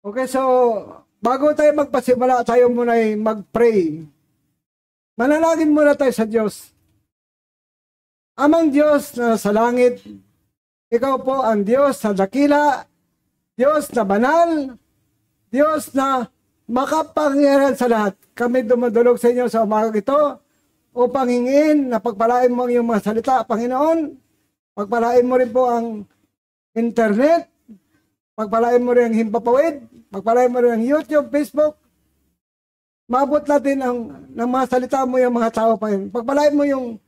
Okay, so bago tayo magpasimula, tayo muna ay mag-pray. Manalangin muna tayo sa Diyos. Amang Diyos na sa langit, ikaw po ang Diyos na dakila, Diyos na banal, Diyos na makapangyarihan sa lahat. Kami dumudulog sa inyo sa umagang ito upang hingin na pagpalain mo ang iyong mga salita, Panginoon. Pagpalain mo rin po ang internet, pagpalain mo rin ang Himpapawid, pagpalain mo rin ang YouTube, Facebook. Maabot natin ng mga salita mo yung mga tao, Panginoon. Pagpalain mo yung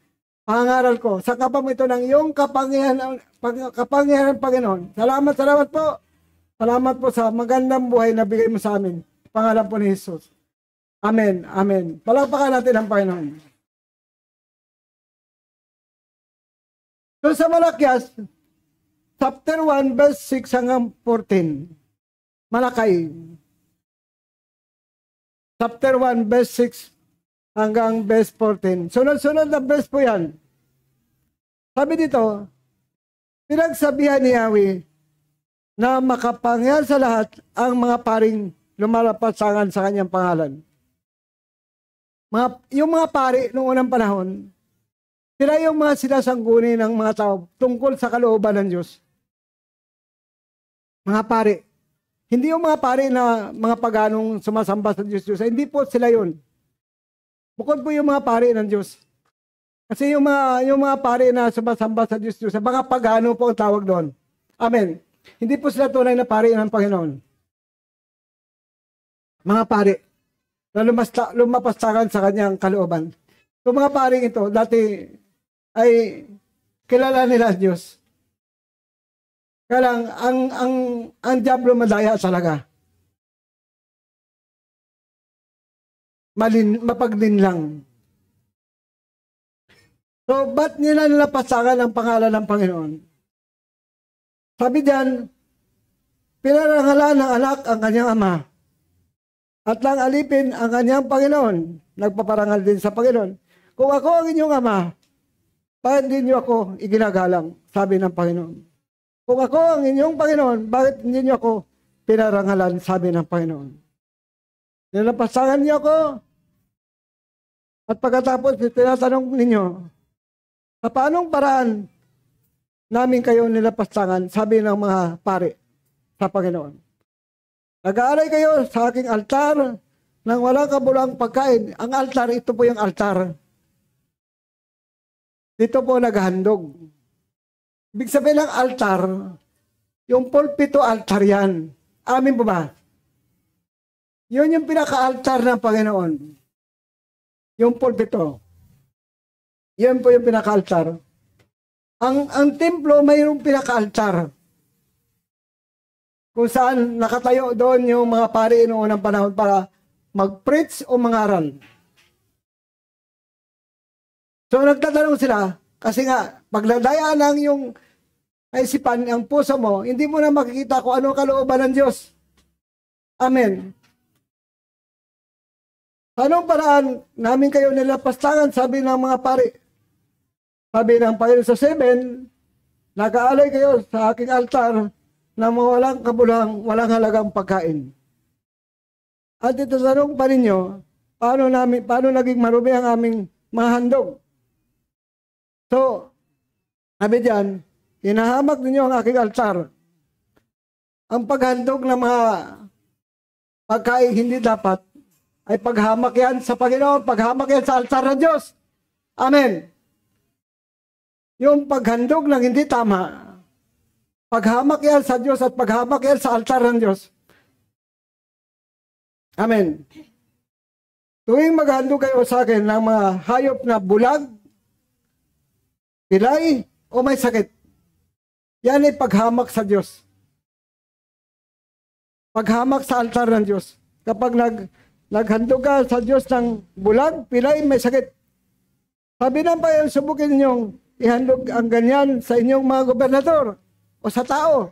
pangaral ko. Sakapa mo ito ng iyong kapangyarihan, Panginoon. Salamat po. Salamat po sa magandang buhay na bigay mo sa amin. Pangalan po ni Jesus. Amen. Amen. Palakpakan natin ang Panginoon. So sa Malakias, chapter 1, verse 6 hanggang 14. Malakay. Chapter 1, verse 6 hanggang verse 14. Sunod-sunod na verse po yan. Sabi dito, pinagsabihan ni Yahweh na makapangyarihan sa lahat ang mga paring lumalapasangan sa kanyang pangalan. Yung mga pari noong unang panahon, sila yung mga sinasangguni ng mga tao tungkol sa kalooban ng Diyos. Mga pari. Hindi yung mga pari na mga paganong sumasamba sa Diyos. Hindi po sila yun. Bukod po yung mga pari ng Diyos. Kasi yung mga pari na sumasamba sa Diyos, mga pagano po ang tawag doon. Amen. Hindi po sila tunay na pari ng Panginoon. Mga pari na lumapastakan sa kanyang kalooban. So mga paring ito, dati ay kilala nila ang Diyos. Kaya lang, ang diablo madaya talaga. Mapagdin lang. So, ba't nila nilapasakan ang pangalan ng Panginoon? Sabi diyan, pinarangalan ng anak ang kanyang ama. At lang alipin ang kanyang Panginoon. Nagpaparangal din sa Panginoon. Kung ako ang inyong ama, bakit hindi niyo ako iginagalang? Sabi ng Panginoon. Kung ako ang inyong Panginoon, bakit hindi niyo ako pinarangalan? Sabi ng Panginoon. Nilapasangan niyo ako. At pagkatapos, tinatanong ninyo, sa paanong paraan namin kayo nilapasangan? Sabi ng mga pari sa Panginoon. Nag-aalay kayo sa aking altar nang walang kabulang pagkain. Ang altar, ito po yung altar. Dito po naghahandog. Ibig sabihin ng altar, yung pulpito altar yan. Amin po ba? Yun yung pinaka-altar ng Panginoon. Yung pulpito. Yun po yung pinaka-altar. Ang templo mayroong pinaka-altar. Kung saan nakatayo doon yung mga pari noong unang panahon para mag-preach o mangaral. So nagtatanong sila, kasi nga, pagladayaan ng yung kaisipan, ang puso mo, hindi mo na makikita kung ano kalooban ng Diyos. Amen. Anong paraan namin kayo nilapastangan, sabi ng mga pari. Sabi ng Panginoon sa 7, nag-aalay kayo sa aking altar na walang kabulang, walang halagang pagkain. At itatanong pa ninyo, paano naging marumi ang aming mga handog? So, sabi diyan, hinahamak ninyo ang aking altar. Ang paghandog ng mga pagkain hindi dapat, ay paghamak yan sa Panginoon, paghamak yan sa altar ng Diyos. Amen. Yung paghandog ng hindi tama, paghamak yan sa Diyos at paghamak yan sa altar ng Diyos. Amen. Tuwing maghandog kayo sa akin ng mga hayop na bulag, pilay, o may sakit, yan ay paghamak sa Diyos. Paghamak sa altar ng Diyos. Kapag naghandog ka sa Diyos ng bulag, pilay, may sakit. Sabi ng Panginoon, subukin ninyong ihandog ang ganyan sa inyong mga gobernador o sa tao.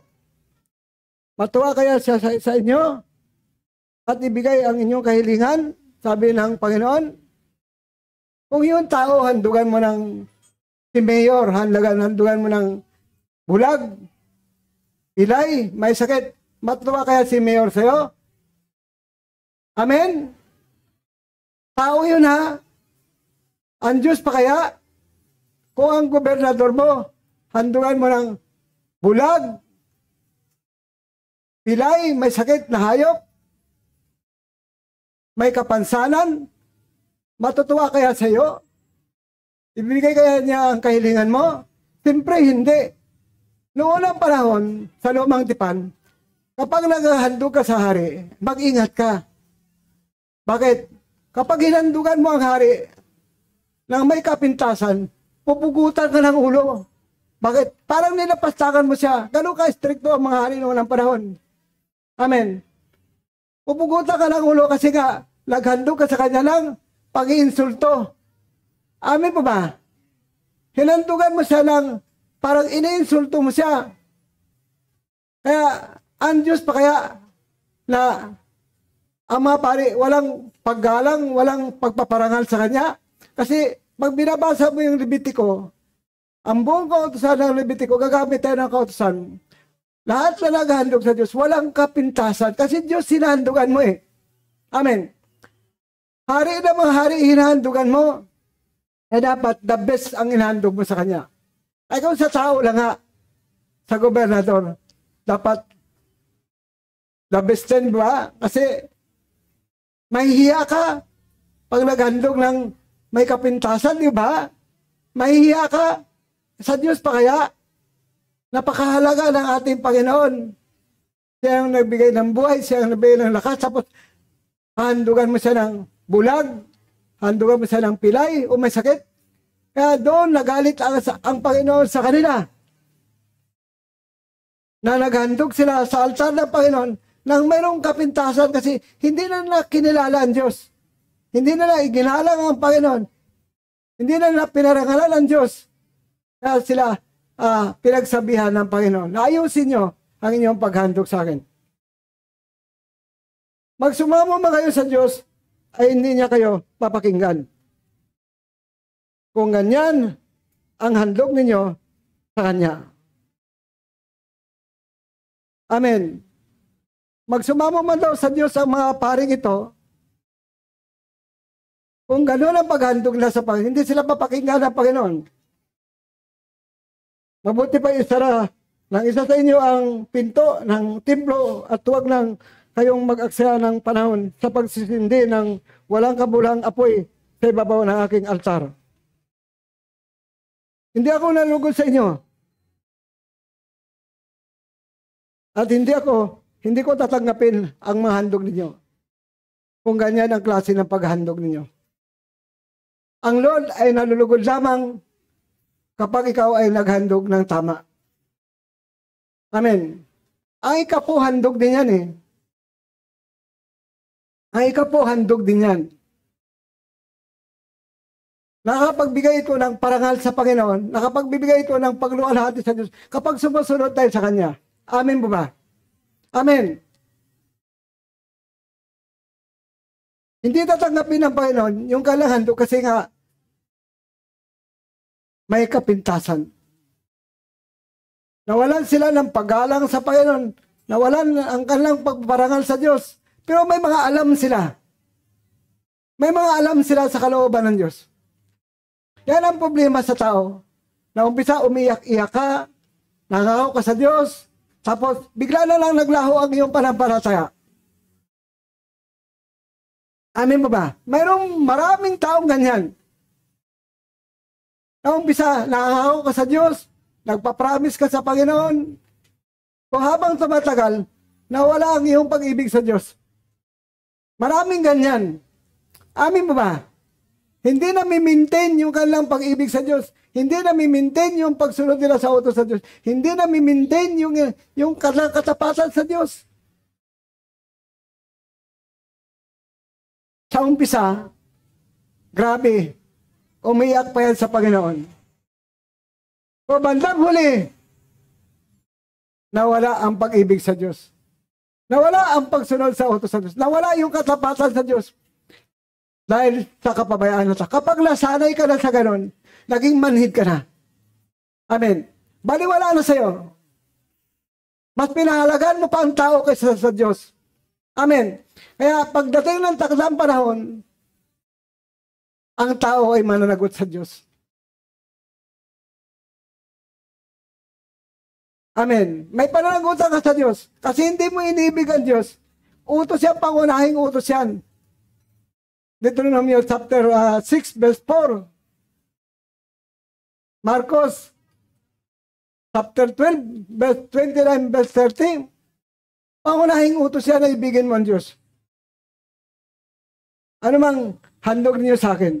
Matuwa kaya siya sa inyo at ibigay ang inyong kahilingan, sabi ng Panginoon. Kung yung tao, handugan mo ng si Mayor, handugan mo ng bulag, pilay, may sakit. Matuwa kaya si Mayor sa'yo? Amen? Tao yun ha. Ang Diyos pa kaya? Kung ang gobernador mo, handugan mo ng bulag, pilay, may sakit na hayop, may kapansanan, matutuwa kaya sa iyo? Ibigay kaya niya ang kahilingan mo? Siyempre, hindi. Noong unang panahon, sa lumang tipan, kapag naghahandog ka sa hari, mag-ingat ka. Bakit? Kapag hinandugan mo ang hari nang may kapintasan, pupugutan ka ng ulo. Bakit? Parang nilapastakan mo siya. Ganun ka stricto ang mga hari noong unang panahon. Amen. Pupugutan ka ng ulo kasi nga, naghandog ka sa kanya ng pag-iinsulto. Amen po ba? Hinandugan mo siya ng parang iniinsulto mo siya. Kaya, ang Diyos pa kaya na ang mga pari, walang paggalang, walang pagpaparangal sa kanya. Kasi, pag binabasa mo yung Levitico, ang buong kautusan ng Levitico, gagamit tayo ng kautusan. Lahat na naghahandog sa Diyos, walang kapintasan. Kasi Diyos sinahandugan mo eh. Amen. Hari na mga hari, hinahandugan mo. Eh dapat, the best ang inahandog mo sa kanya. Ay kung sa tao lang nga, sa gobernador, dapat the best din ba? Kasi mahihiya ka pag naghandog ng may kapintasan, di ba? Mahihiya ka. Sa Diyos pa kaya? Napakahalaga ng ating Panginoon. Siya ang nagbigay ng buhay, siya ang nagbigay ng lakas. Tapos, handugan mo siya ng bulag, handugan mo siya ng pilay o may sakit. Kaya doon nagalit ang Panginoon sa kanila. Na naghandog sila sa altar ng Panginoon nang mayroong kapintasan kasi hindi na kinilala ang Diyos. Hindi na iginalang ang Panginoon. Hindi na pinarangalan ang Diyos. Kaya sila pinagsabihan ng Panginoon. Ayusin nyo ang inyong paghandog sa akin. Magsumamo man kayo sa Diyos, ay hindi niya kayo papakinggan. Kung ganyan ang handog ninyo sa Kanya. Amen. Magsumamo man daw sa Diyos ang mga paring ito, kung gano'n ang paghandog nila sa Panginoon, hindi sila papakinggan ng Panginoon. Mabuti pa isara ng isa sa inyo ang pinto ng templo at huwag nang kayong mag-aksaya ng panahon sa pagsisindi ng walang kabulang apoy sa ibabaw ng aking altar. Hindi ako nalugod sa inyo. At hindi ko tatanggapin ang mga handog ninyo. Kung ganyan ang klase ng paghandog ninyo. Ang Lord ay nalulugod lamang kapag ikaw ay naghandog ng tama. Amen. Ang ikapo handog din yan eh. Ang ikapo handog din yan. Nakapagbigay ito ng parangal sa Panginoon, nakapagbibigay ito ng pagluwalhati sa Diyos kapag sumusunod tayo sa Kanya. Amen po ba? Amen. Hindi tatanggapin ng Panginoon yung kailangan doon kasi nga may kapintasan. Nawalan sila ng paggalang sa Panginoon. Nawalan ang kanilang pagpaparangal sa Diyos. Pero may mga alam sila. May mga alam sila sa kalooban ng Diyos. Yan ang problema sa tao. Na umpisa umiyak-iyak ka, nangahaw ka sa Diyos, tapos bigla na lang naglaho ang iyong panampalataya. Amen mo ba? Mayroong maraming taong ganyan. Na umpisa, nangahaw ka sa Diyos, nagpapromise ka sa Panginoon. Kung habang tumatagal, nawala ang iyong pag-ibig sa Diyos. Maraming ganyan. Amin mo ba? Hindi na mi-maintain yung kanilang pag-ibig sa Diyos. Hindi na mi-maintain yung pagsunod nila sa utos sa Diyos. Hindi na mi-maintain yung katapatan sa Diyos. Sa umpisa, grabe, umiyak pa yan sa Panginoon. O bandang huli, nawala ang pag-ibig sa Diyos. Nawala ang pagsunod sa utos sa Diyos. Nawala yung katapatan sa Diyos. Dahil sa kapabayaan na kapag nasanay ka na sa ganon, naging manhid ka na. Amen. Baliwala na sa'yo. Mas pinahalagaan mo pa ang tao kaysa sa Diyos. Amen. Kaya pagdating ng takdang panahon, ang tao ay mananagot sa Diyos. Amen. May pananagutan ka sa Diyos. Kasi hindi mo iniibig ang Diyos. Utos yan, pangunahing utos yan. Deuteronomy chapter 6 verse 4. Marcos chapter 12 verse 29 verse 30. Pangunahing utos yan na ibigin mo ang Diyos. Ano mang handog niyo sa akin?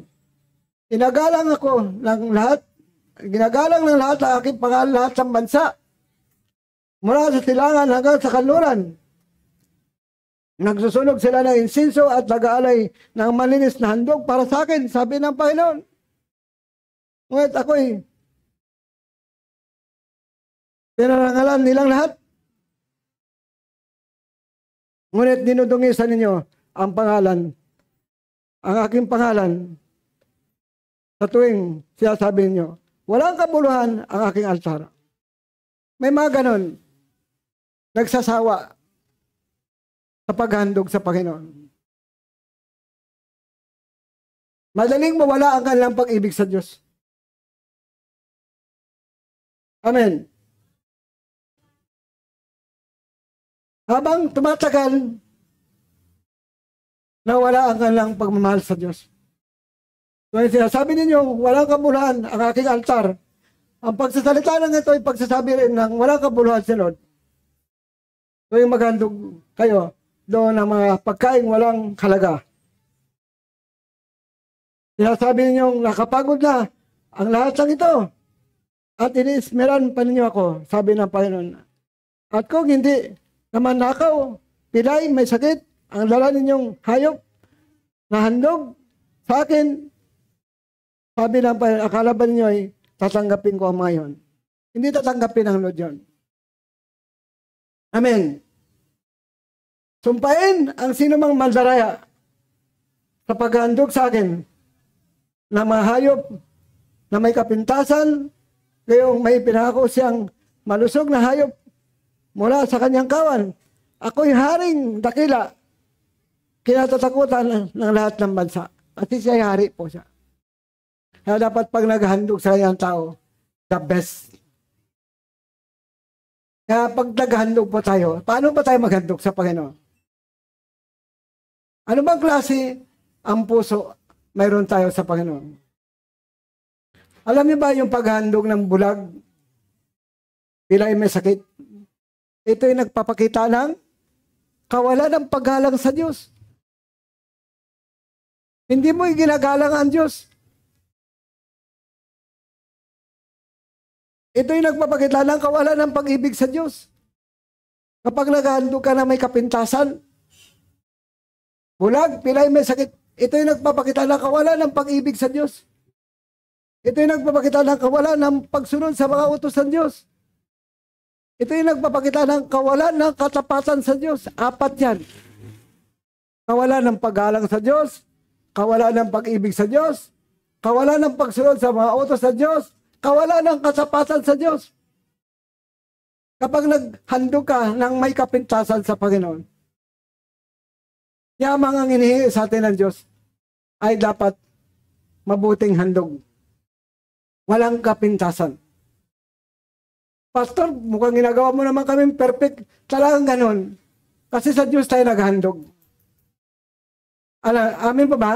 Ginagalang ako ng lahat. Ginagalang ng lahat ang aking pangalan, lahat ng bansa. Mula sa silangan hanggang sa kanluran. Nagsusunog sila ng insinso at nag-aalay ng malinis na handog para sa akin, sabi ng Panginoon. Ngunit ako'y pinarangalan nilang lahat. Ngunit dinudungisan ninyo ang pangalan, ang aking pangalan, sa tuwing sinasabi ninyo, walang kabuluhan ang aking altar. May mga ganon, nagsasawa sa paghandog sa Panginoon. Madaling mawala ang kanilang pag-ibig sa Diyos. Amen. Habang tumatagal, nawala ang kanilang pagmamahal sa Diyos. So, sinasabi ninyo, walang kabuluhan ang aking altar. Ang pagsasalita ng ito ay pagsasabi rin ng walang kabuluhan sa Lord. So, yung maghandog kayo doon ng mga pagkain walang halaga. Sinasabi ninyong nakapagod na ang lahat ng ito at iniismeran pa ninyo ako, sabi ng Panginoon. At kung hindi naman nakaw, pilay, may sakit, ang dala ninyong hayop na handog sa akin, sabi ng Panginoon, akala ba ninyo ay tatanggapin ko ang mga yun? Hindi tatanggapin ang Lord yun. Amen. Sumpain ang sinumang mandaraya sa paghandog sa akin na mga hayop na may kapintasan, ngayong may pinako siyang malusog na hayop mula sa kanyang kawan. Ako'y haring dakila, kinatatakutan ng lahat ng bansa. Kasi siya'y hari po siya. Kaya dapat pag naghandog sa kanyang tao, the best. Kaya pag naghandog po tayo, paano ba tayo maghandog sa Panginoon? Ano bang klase ang puso mayroon tayo sa Panginoon? Alam niyo ba yung paghandog ng bulag? Pilay may sakit. Ito ay nagpapakita ng kawalan ng paggalang sa Diyos. Hindi mo ginagalang ang Diyos. Ito ay nagpapakita ng kawalan ng pag-ibig sa Diyos. Kapag naghandog ka na may kapintasan, bulag, pilay, may sakit. Ito yung nagpapakita ng kawalan ng pag-ibig sa Diyos. Ito yung nagpapakita ng kawalan ng pagsunod sa mga utos ng Diyos. Ito yung nagpapakita ng kawalan ng katapatan sa Diyos. Apat yan. Kawalan ng paggalang sa Diyos, kawalan ng pag-ibig sa Diyos, kawalan ng pagsunod sa mga utos ng Diyos, kawalan ng katapatan sa Diyos. Kapag naghandog ka ng may kapintasan sa Panginoon, yamang ang hinihingi sa atin ng Diyos ay dapat mabuting handog. Walang kapintasan. Pastor, mukhang ginagawa mo naman kami perfect. Talagang ganon. Kasi sa Diyos tayo naghandog. Amin pa ba?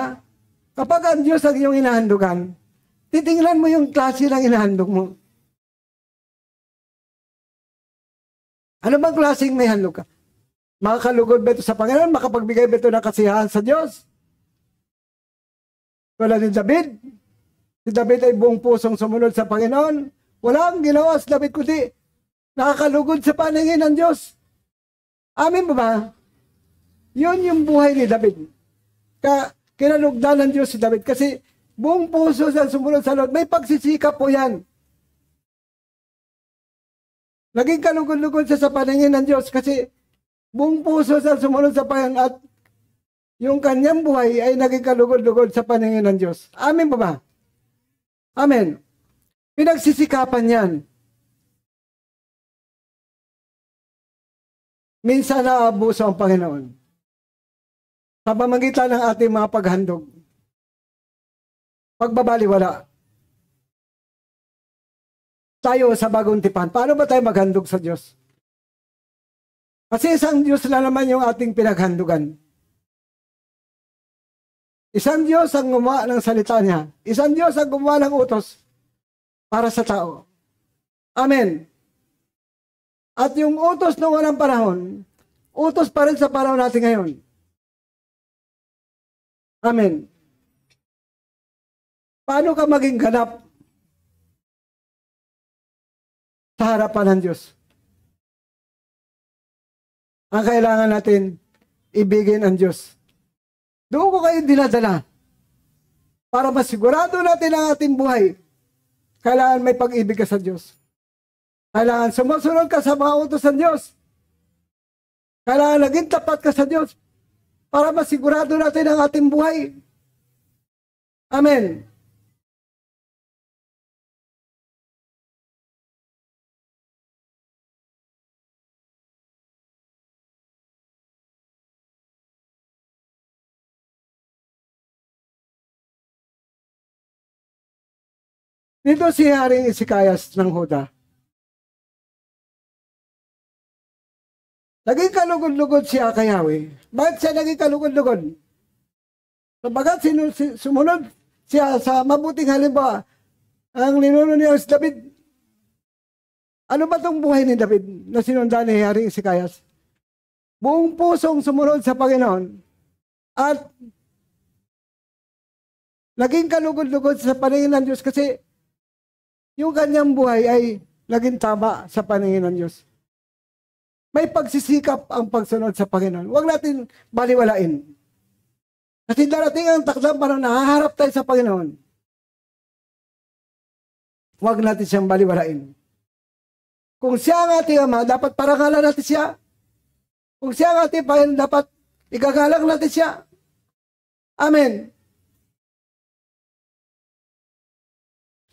Kapag ang Diyos ang iyong inahandugan, titingnan mo yung klase ng inahandog mo. Ano bang klaseng may handog ka? Makakalugod ba ito sa Panginoon? Makapagbigay ba ito ng kasiyahan sa Diyos? Wala ni David. Si David ay buong pusong sumunod sa Panginoon. Walang ginawa si David kundi nakakalugod sa paningin ng Diyos. Amin ba ba? Yun yung buhay ni David. Kinalugdan ng Diyos si David kasi buong puso siya sumunod sa Lord. May pagsisikap po yan. Naging kalugod-lugod siya sa paningin ng Diyos kasi buong puso siya sumunod sa Panginoon at yung kanyang buhay ay naging kalugod-lugod sa paningin ng Diyos. Amen ba ba? Amen. Pinagsisikapan yan. Minsan naabuso ang Panginoon. sa pamamagitan ng ating mga paghandog. Pagbabaliwala. Tayo sa bagong tipan. Paano ba tayo maghandog sa Diyos? Kasi isang Diyos na naman yung ating pinaghandugan. Isang Diyos ang gumawa ng salita niya. Isang Diyos ang gumawa ng utos para sa tao. Amen. At yung utos noong unang panahon, utos pa rin sa panahon natin ngayon. Amen. Paano ka maging ganap sa harapan ng Diyos? Ang kailangan natin, ibigin ang Diyos. Doon ko kayo dinadala. Para masigurado natin ang ating buhay, kailangan may pag-ibig ka sa Diyos. Kailangan sumusunod ka sa mga utos ng Diyos. Kailangan naging tapat ka sa Diyos para masigurado natin ang ating buhay. Amen. Dito si Haring Hezekias ng Huda. Naging kalugod-lugod siya kay Yahweh. Bakit siya naging kalugod-lugod? Sabagat sumunod siya sa mabuting halimbawa, ang ninuno niya si David. Ano ba itong buhay ni David na sinundan ni Haring Hezekias? Buong pusong sumunod sa Panginoon at naging kalugod-lugod sa paningin ng Diyos kasi yung kanyang buhay ay naging tama sa paningin ng Diyos. May pagsisikap ang pagsunod sa Panginoon. Huwag natin baliwalain. Kasi darating ang takdang panahon na haharap tayo sa Panginoon. Huwag natin siyang baliwalain. Kung siya ang ating Ama, dapat parangalan natin siya. Kung siya ang ating Panginoon, dapat igagalang natin siya. Amen.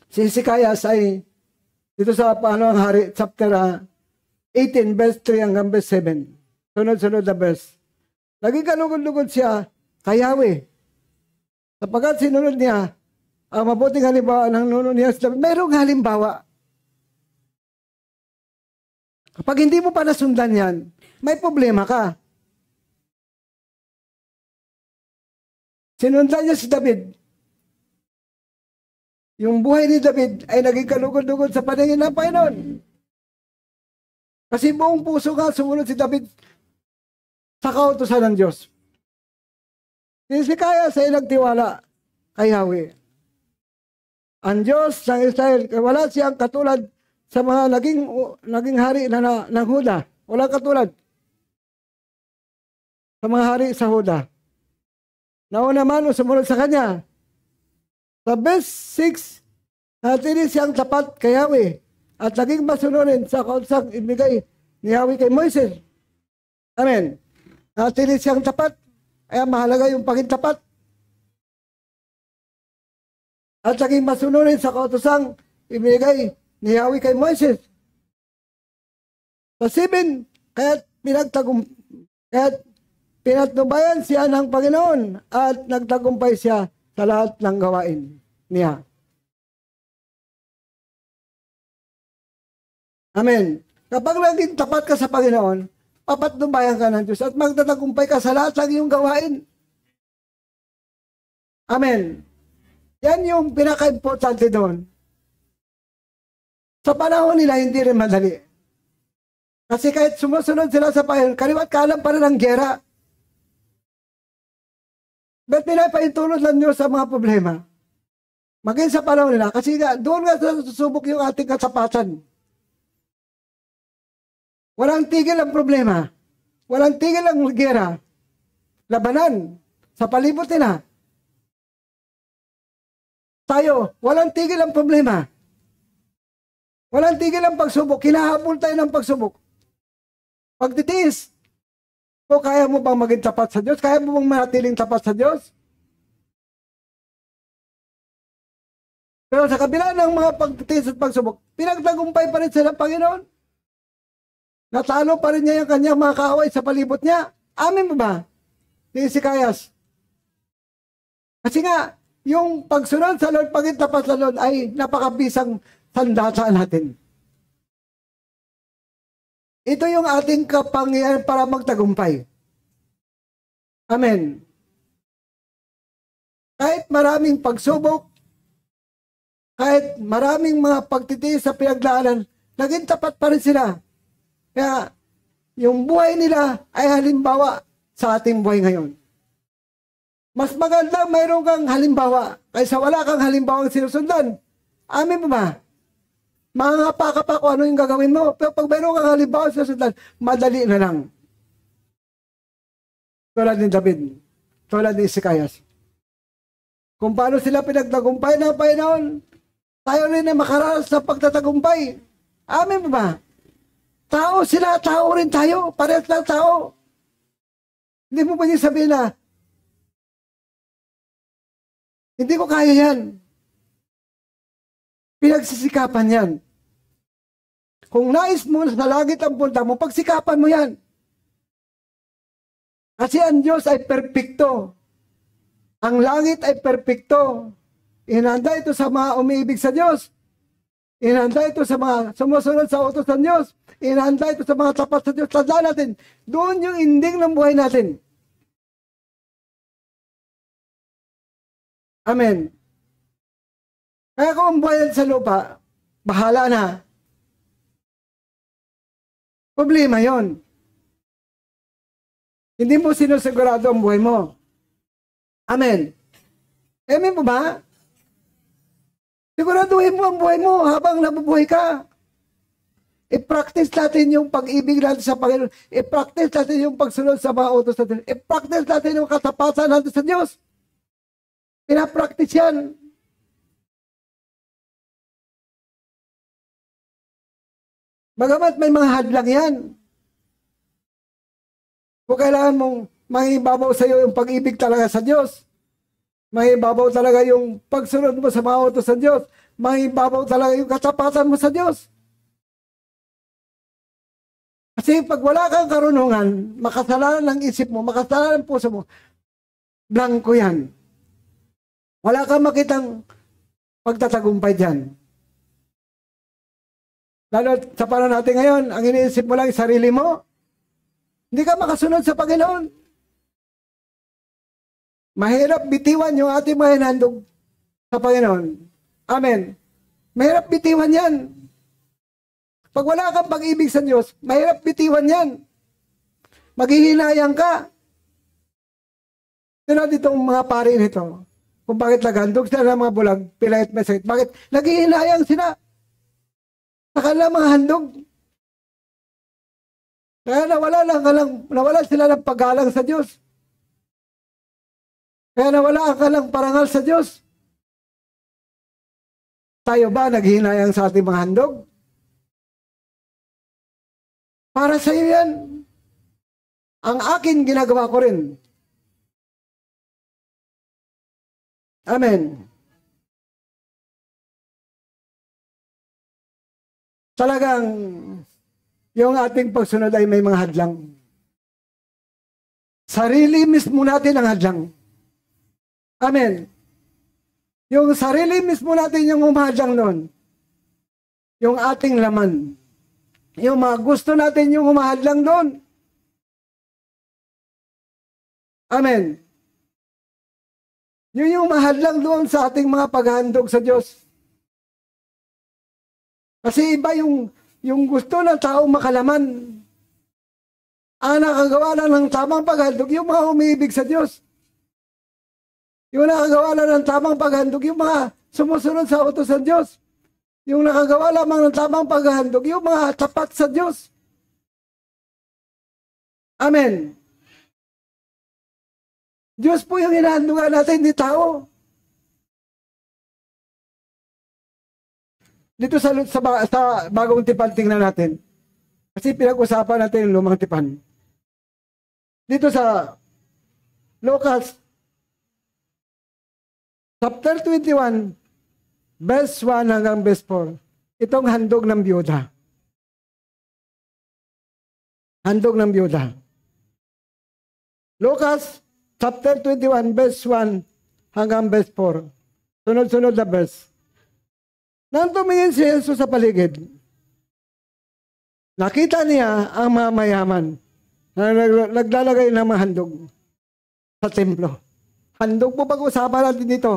Si Hezekias ay dito sa Pangalawang Hari, chapter 18, verse 3 hanggang verse 7. Sunod-sunod na verse. Naging kalugod-lugod siya kay Yahweh. Sapagkat sinunod niya ang mabuting halimbawa ng nuno niya. Mayroong halimbawa. Kapag hindi mo pa nasundan yan, may problema ka. Sinundan niya si David. Yung buhay ni David ay naging kalugod-lugod sa paningin ng Panginoon. Kasi buong puso nga sumunod si David sa kautusan ng Diyos. Si Hezekias ay nagtiwala kay Yahweh. Ang Diyos ng Israel, wala siyang katulad sa mga naging hari ng Huda. Wala katulad sa mga hari sa Huda. Nauna man o sumunod sa kanya. Sa verse 6, natili siyang tapat kay Yahweh at naging masunurin sa kausang ibigay ni Yahweh kay Moises. Amen. Natili siyang tapat, kaya mahalaga yung paging tapat. At naging masunurin sa kausang ibigay ni Yahweh kay Moises. Sa 7, kaya pinatnubayan siya ng Panginoon at nagtagumpay siya sa lahat ng gawain niya. Amen. Kapag naging tapat ka sa Panginoon, papatnubayan ka ng Diyos at magtatagumpay ka sa lahat ng iyong gawain. Amen. Yan yung pinaka-importante doon. Sa panahon nila, hindi rin madali. Kasi kahit sumusunod sila sa Panginoon, kaliwat kanan pa rin ang gera. Ba't pinapaintulot lang Diyos sa mga problema? Maging sa panahon nila, kasi doon nga susubok yung ating kasapatan. Walang tigil ang problema. Walang tigil ang gera. Labanan sa palibot nila. Tayo, walang tigil ang problema. Walang tigil ang pagsubok. Kinahabol tayo ng pagsubok. Pagtitiis. O kaya mo bang maging tapat sa Diyos? Kaya mo bang manatiling tapat sa Diyos? Pero sa kabila ng mga pagtitiis at pagsubok, pinagtagumpay pa rin sila ng Panginoon. Natalo pa rin niya yung kanyang mga kaaway sa palibot niya. Amin mo ba? ni Hezekias. Kasi nga, yung pagsunod sa Lord, pagitapat sa Lord ay napakabisang sandata natin. Ito yung ating kapangyarihan para magtagumpay. Amen. Kahit maraming pagsubok, kahit maraming mga pagtitiis sa pinagdaanan, naging tapat pa rin sila. Kaya, yung buhay nila ay halimbawa sa ating buhay ngayon. Mas maganda mayroon kang halimbawa kaysa wala kang halimbawang sinusundan. Amin mo ba? Mangangapa ka pa kung ano yung gagawin mo. Pero pag mayroon kang halimbawa sinusundan, madali na lang. Tulad ni David, tulad ni Hezekias. Kung paano sila pinagtagumpay ng Panginoon, tayo rin na makaranas sa pagtatagumpay. Amin mo ba? Tao sila, tao rin tayo. Parehas lang tao. Hindi mo pwede sabihin na, hindi ko kaya yan. Pinagsisikapan yan. Kung nais mo sa langit ang punta mo, pagsikapan mo yan. Kasi ang Diyos ay perpekto. Ang langit ay perpekto. Inanda ito sa mga umiibig sa Diyos. Inanda ito sa mga sumusunod sa utos ng Diyos. Inanda ito sa mga tapat sa Diyos. Tandaan natin, doon yung ending ng buhay natin. Amen. Kaya kung buhay sa lupa, bahala na. Problema yon. Hindi mo sinusigurado ang buhay mo. Amen. Amen mo ba? Siguraduhin mo ang buhay mo habang nabubuhay ka. I-practice natin yung pag-ibig natin sa Panginoon. I-practice natin yung pagsunod sa mga utos natin. I-practice natin yung katapatan natin sa Diyos. Pinapractice yan. Bagamat may mga hadlang yan. Kung kailangan mong mangibabaw sa iyo yung pag-ibig talaga sa Diyos. Mangibabaw talaga yung pagsunod mo sa mga utos sa Diyos. Mangibabaw talaga yung katapatan mo sa Diyos. Kasi pag wala kang karunungan, makasalanan ng isip mo, makasalanan ng puso mo, blanko yan. Wala kang makitang pagtatagumpay dyan. Lalo sa panahon natin ngayon, ang iniisip mo lang yung sarili mo, hindi ka makasunod sa Panginoon. Mahirap bitiwan yung ating mga hinandog sa Panginoon. Amen. Mahirap bitiwan yan. Pag wala kang pag-ibig sa Diyos, mahirap bitiwan yan. Maghihinayang ka. Tignan ditong mga pari nito. Kung bakit naghandog sila ng mga bulag, pilahit may sakit. Bakit? Naghihinayang sila. Sa kanilang mga handog. Kaya nawala sila ng paggalang sa Diyos. Kaya nawala ang kalang parangal sa Diyos. Tayo ba naghihinayang sa ating mga handog? Para sa iyo yan. Ang akin ginagawa ko rin. Amen. Talagang yung ating pagsunod ay may mga hadlang. Sarili mismo natin ang hadlang. Amen. Yung sarili mismo natin yung umahadlang noon. Yung ating laman. Yung mga gusto natin yung umahadlang doon. Amen. Yun yung mahadlang doon sa ating mga paghandog sa Diyos. Kasi iba yung gusto ng taong makalaman. Ang nakagawa lang ng tamang paghandog, yung mga umiibig sa Diyos. Yung nakagawa lang ng tamang paghandog, yung mga sumusunod sa utos ng Diyos. Yung nakagawa lamang ng tamang paghandog, yung mga tapat sa Diyos. Amen. Diyos po yung hinahandugan natin, hindi tao. Dito sa bagong tipan, tingnan natin. Kasi pinag-usapan natin yung lumang tipan. Dito sa Lucas, chapter 21, verse 1 hanggang verse 4. Itong handog ng biyuda. Handog ng biyuda. Lucas chapter 21, verse 1 hanggang verse 4. Sunod-sunod na verse. Nang tumingin si Jesus sa paligid, nakita niya ang mga mayaman na naglalagay ng mga handog sa templo. Handog po pag-usapan natin dito.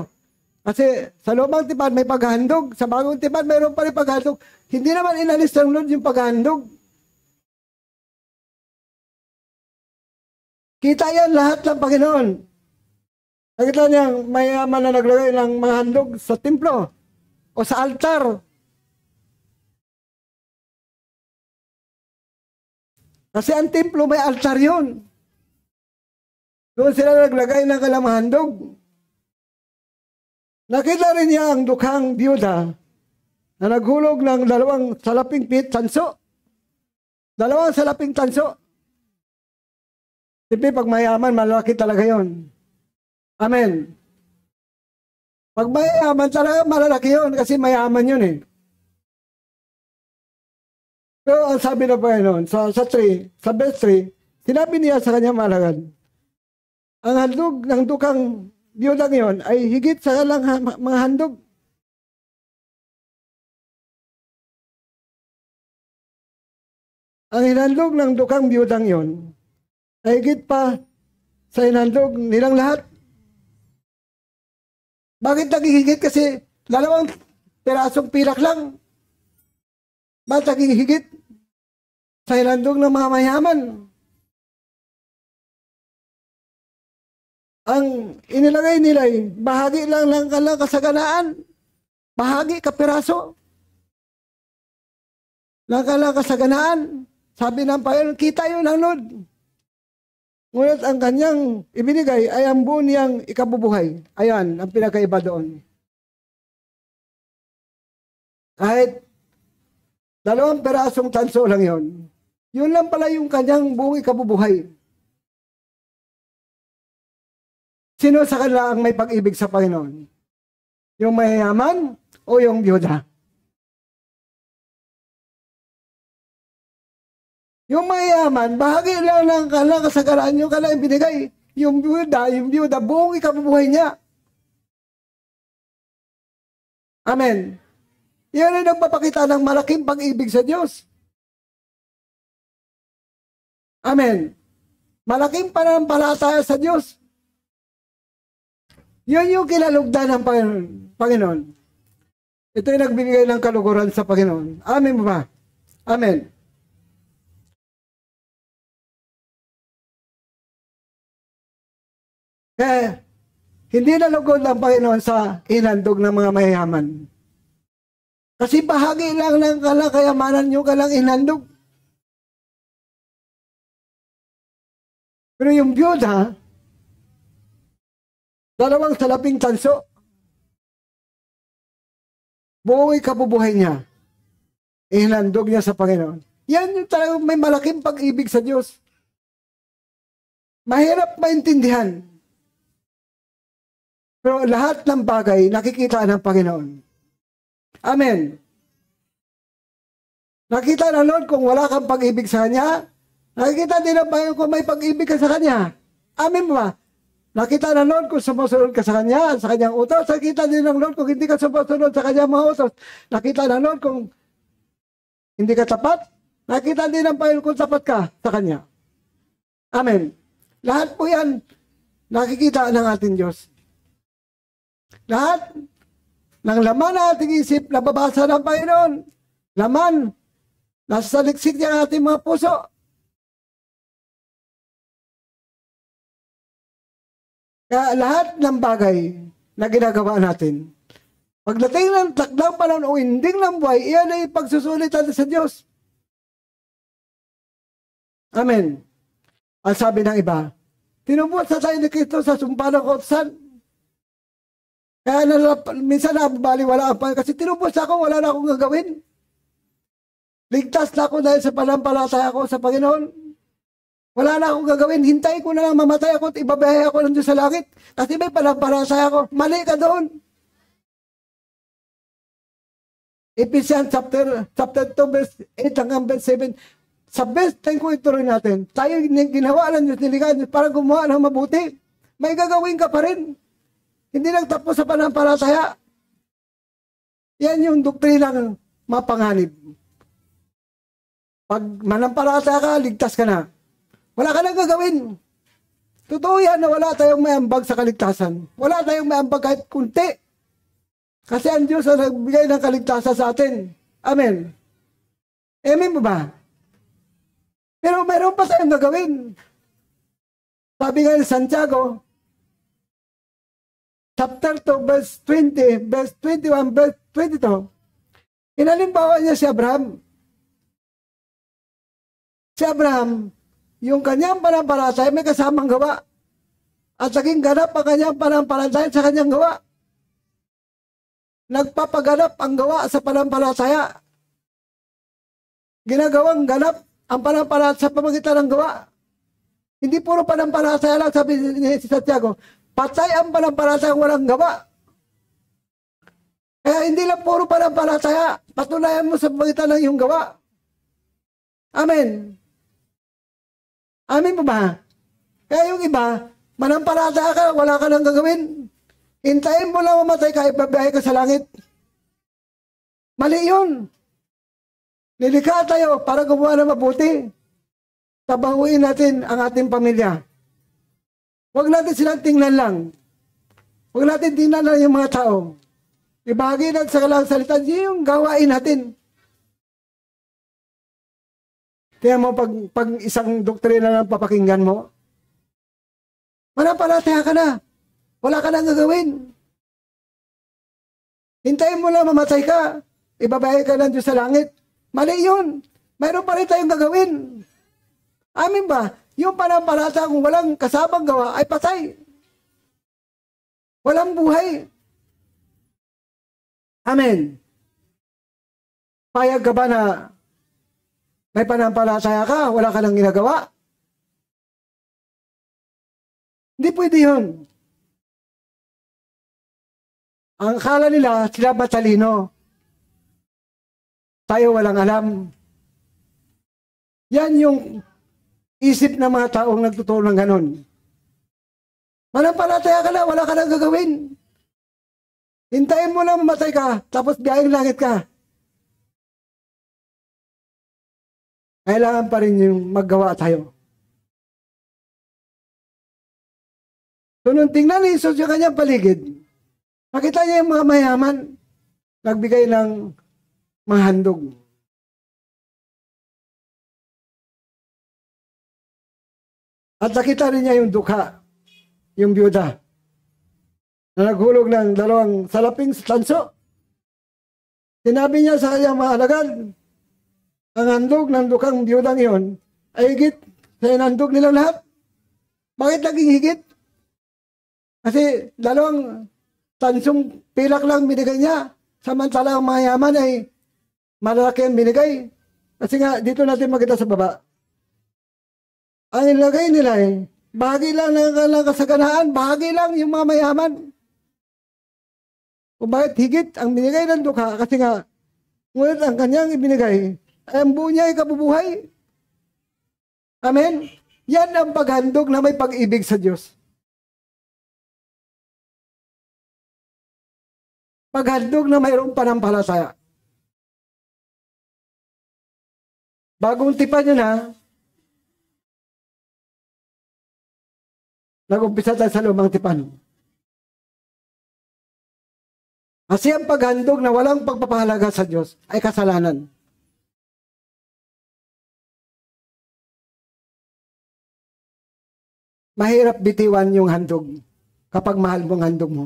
Kasi sa lumang tipan may paghandog, sa bagong tipan mayroon pa rin paghandog. Hindi naman inalis ng Lord yung paghandog. Kita yan lahat ng Panginoon. Nakita niya mayaman na naglagay ng mga handog sa templo o sa altar. Kasi ang templo may altar yun. Doon sila naglagay ng kanilang handog. Nakita rin niya ang dukhang biyuda na naghulog ng 2 salaping tanso. 2 salaping tanso. Siyempre, pag mayaman, malaki talaga yon. Amen. Pag mayaman talaga, malalaki yon kasi mayaman yun eh. Pero ang sabi na Panginoon, sa verse 3, sinabi niya sa kanyang malagad, ang handog ng dukang biyudang yon ay higit sa lang mga handog. Ang hinandog ng dukang biyudang yon ay higit pa sa hinandog nilang lahat. Bakit nagihigit? Kasi 2 pirasong pilak lang. Bakit nagihigit? Sa hinandog ng mga mayaman. Ang inilagay nila ay bahagi lang ng kalang kasaganaan. Bahagi, kapiraso. Ng kalang kasaganaan. Sabi ng Panginoon, kita yun ang Lord. Ngunit ang kanyang ibinigay ay ang buo niyang ikabubuhay. Ayan, ang pinakaiba doon. Kahit 2 pirasong tanso lang yon, yun lang pala yung kanyang buong ikabubuhay. Sino sa kanila ang may pag-ibig sa Panginoon? Yung mayayaman o yung biyuda? Yung mayayaman, bahagi lang ng kanilang kasagaran yung kanilang binigay. Yung biyuda, buong ikabubuhay niya. Amen. Yan ay nagpapakita ng malaking pag-ibig sa Diyos. Amen. Malaking pananampalataya sa Diyos. Yun yung kinalugdan ng Panginoon. Ito yung nagbibigay ng kaluguran sa Panginoon. Amen mo ba? Amen. Kaya, hindi nalugod ang Panginoon sa inandog ng mga mayayaman. Kasi bahagi lang ng kayamanan yung kalang inandog. Pero yung biyuda, 2 salaping tanso, buong ikabubuhay niya, inandog niya sa Panginoon. Yan yung talagang may malaking pag-ibig sa Diyos. Mahirap maintindihan. Pero lahat ng bagay nakikita ng Panginoon. Amen. Nakita ng Lord kung wala kang pag-ibig sa Kanya. Nakikita din ng Panginoon kung may pag-ibig ka sa Kanya. Amen ba? Nakita ng Lord kung sumusunod ka sa Kanya, sa Kanyang utos. Nakita din ng Lord kung hindi ka sumusunod sa Kanyang mga utos. Nakita ng Lord kung hindi ka tapat. Nakita din ng Panginoon kung tapat ka sa Kanya. Amen. Lahat po yan nakikita ng ating Diyos. Lahat ng laman ng ating isip, nababasa ng Panginoon. Laman, nasa saliksik niya ang ating mga puso. Kaya lahat ng bagay na ginagawa natin, pagdating ng takdang panahon o ending ng buhay, iyan ay pagsusulit natin sa Diyos. Amen. Ang sabi ng iba, tinubos sa tayo ni Kristo sa sumpa ng kautusan. Kaya minsan nabaliwala ang Panginoon kasi tinubos ako, wala na akong gagawin. Ligtas na ako dahil sa panampalataya ko sa Panginoon. Wala na akong gagawin. Hintayin ko na lang mamatay ako at ibabahay ako ng Diyos sa langit. Kasi may panampalataya ko. Mali ka doon. Ephesians chapter 2 verse 8 hanggang verse 7. Sa best time ko ituloy natin. Tayo ginawa ng Diyos, nilikha Diyos para gumawa ng mabuti. may gagawin ka pa rin. Hindi nagtapos sa pananampalataya. Yan yung doktrinang mapanganib. Pag manampalataya ka, ligtas ka na. Wala ka nang gagawin. Totoo yan na wala tayong may ambag sa kaligtasan. Wala tayong may ambag kahit kunti. Kasi ang Diyos ang nagbigay ng kaligtasan sa atin. Amen. Amen mo ba? Pero mayroon pa tayong gagawin. Sabi nga ni Santiago, chapter 2, verse 20, verse 21, verse 22, inalimbawa niya si Abraham. Si Abraham, yung kanyang pananampalataya may kasamang gawa. At naging ganap ang kanyang pananampalataya sa kanyang gawa. Nagpapaganap ang gawa sa pananampalataya. Ginagawang ganap ang pananampalataya sa pamagitan ng gawa. Hindi puro pananampalataya lang, sabi ni Santiago. Patay ang pananampalataya walang gawa. Kaya hindi lang puro pananampalataya. Patunayan mo sa pamagitan ng iyong gawa. Amen. Amen po ba? Kaya yung iba, manampalataya ka, wala ka nang gagawin. Hintayin mo lang mamatay ka, ibabiyahe ka sa langit. Mali yun. Nilikha tayo para gumawa ng mabuti. Tabahuin natin ang ating pamilya. Huwag natin silang tingnan lang. Huwag natin tingnan lang yung mga tao. Ibahagi natin sa kalang salita, yung gawain natin. Kaya mo pag isang doktrina lang papakinggan mo, manampalataya ka na. Wala ka nang gagawin. Hintayin mo lang mamatay ka. Ibabayay ka ng Diyos sa langit. Mali yun. Mayroon pa rin tayong gagawin. Amin ba? Yung panampalataya kung walang kasamang gawa ay patay. Walang buhay. Amen. Payag ka ba na may panampalataya ka, wala ka nang ginagawa? Hindi pwede yun. Ang akala nila, sila matalino. Tayo walang alam. Yan yung isip ng mga taong nagtuturo ng ganon. Manampalataya ka na, wala ka nang gagawin. Hintayin mo lang mamatay ka, tapos biyayang langit ka. Kailangan pa rin yung maggawa tayo. So nung tingnan ni Jesus yung kanyang paligid, nakita niya yung mga mayaman, nagbigay ng mga handog. At nakita rin niya yung dukha, yung byuda, na naghulog ng 2 salaping tanso. Sinabi niya sa kanyang mga alagad, ang handog ng dukhang byudang iyon ay higit sa inandog nilang lahat. Bakit naging higit? Kasi 2 tansong pilak lang binigay niya. Samantala ang mga yaman ay malalaki ang binigay. Kasi nga, dito natin makita sa baba. Ang ilagay nila bahagi lang ng kasaganaan, bahagi lang yung mga mayaman. Kung bakit higit ang binigay ng dukha, kasi nga, ngunit ang kanyang ibinigay, ang buo niya ay kabubuhay. Amen? Yan ang paghandog na may pag-ibig sa Diyos. Paghandog na mayroong panampalataya. Bagong tipan nyo na, nag-umpisa tayo sa lumang tipan. Kasi ang paghandog na walang pagpapahalaga sa Diyos ay kasalanan. Mahirap bitiwan yung handog kapag mahal mong handog mo.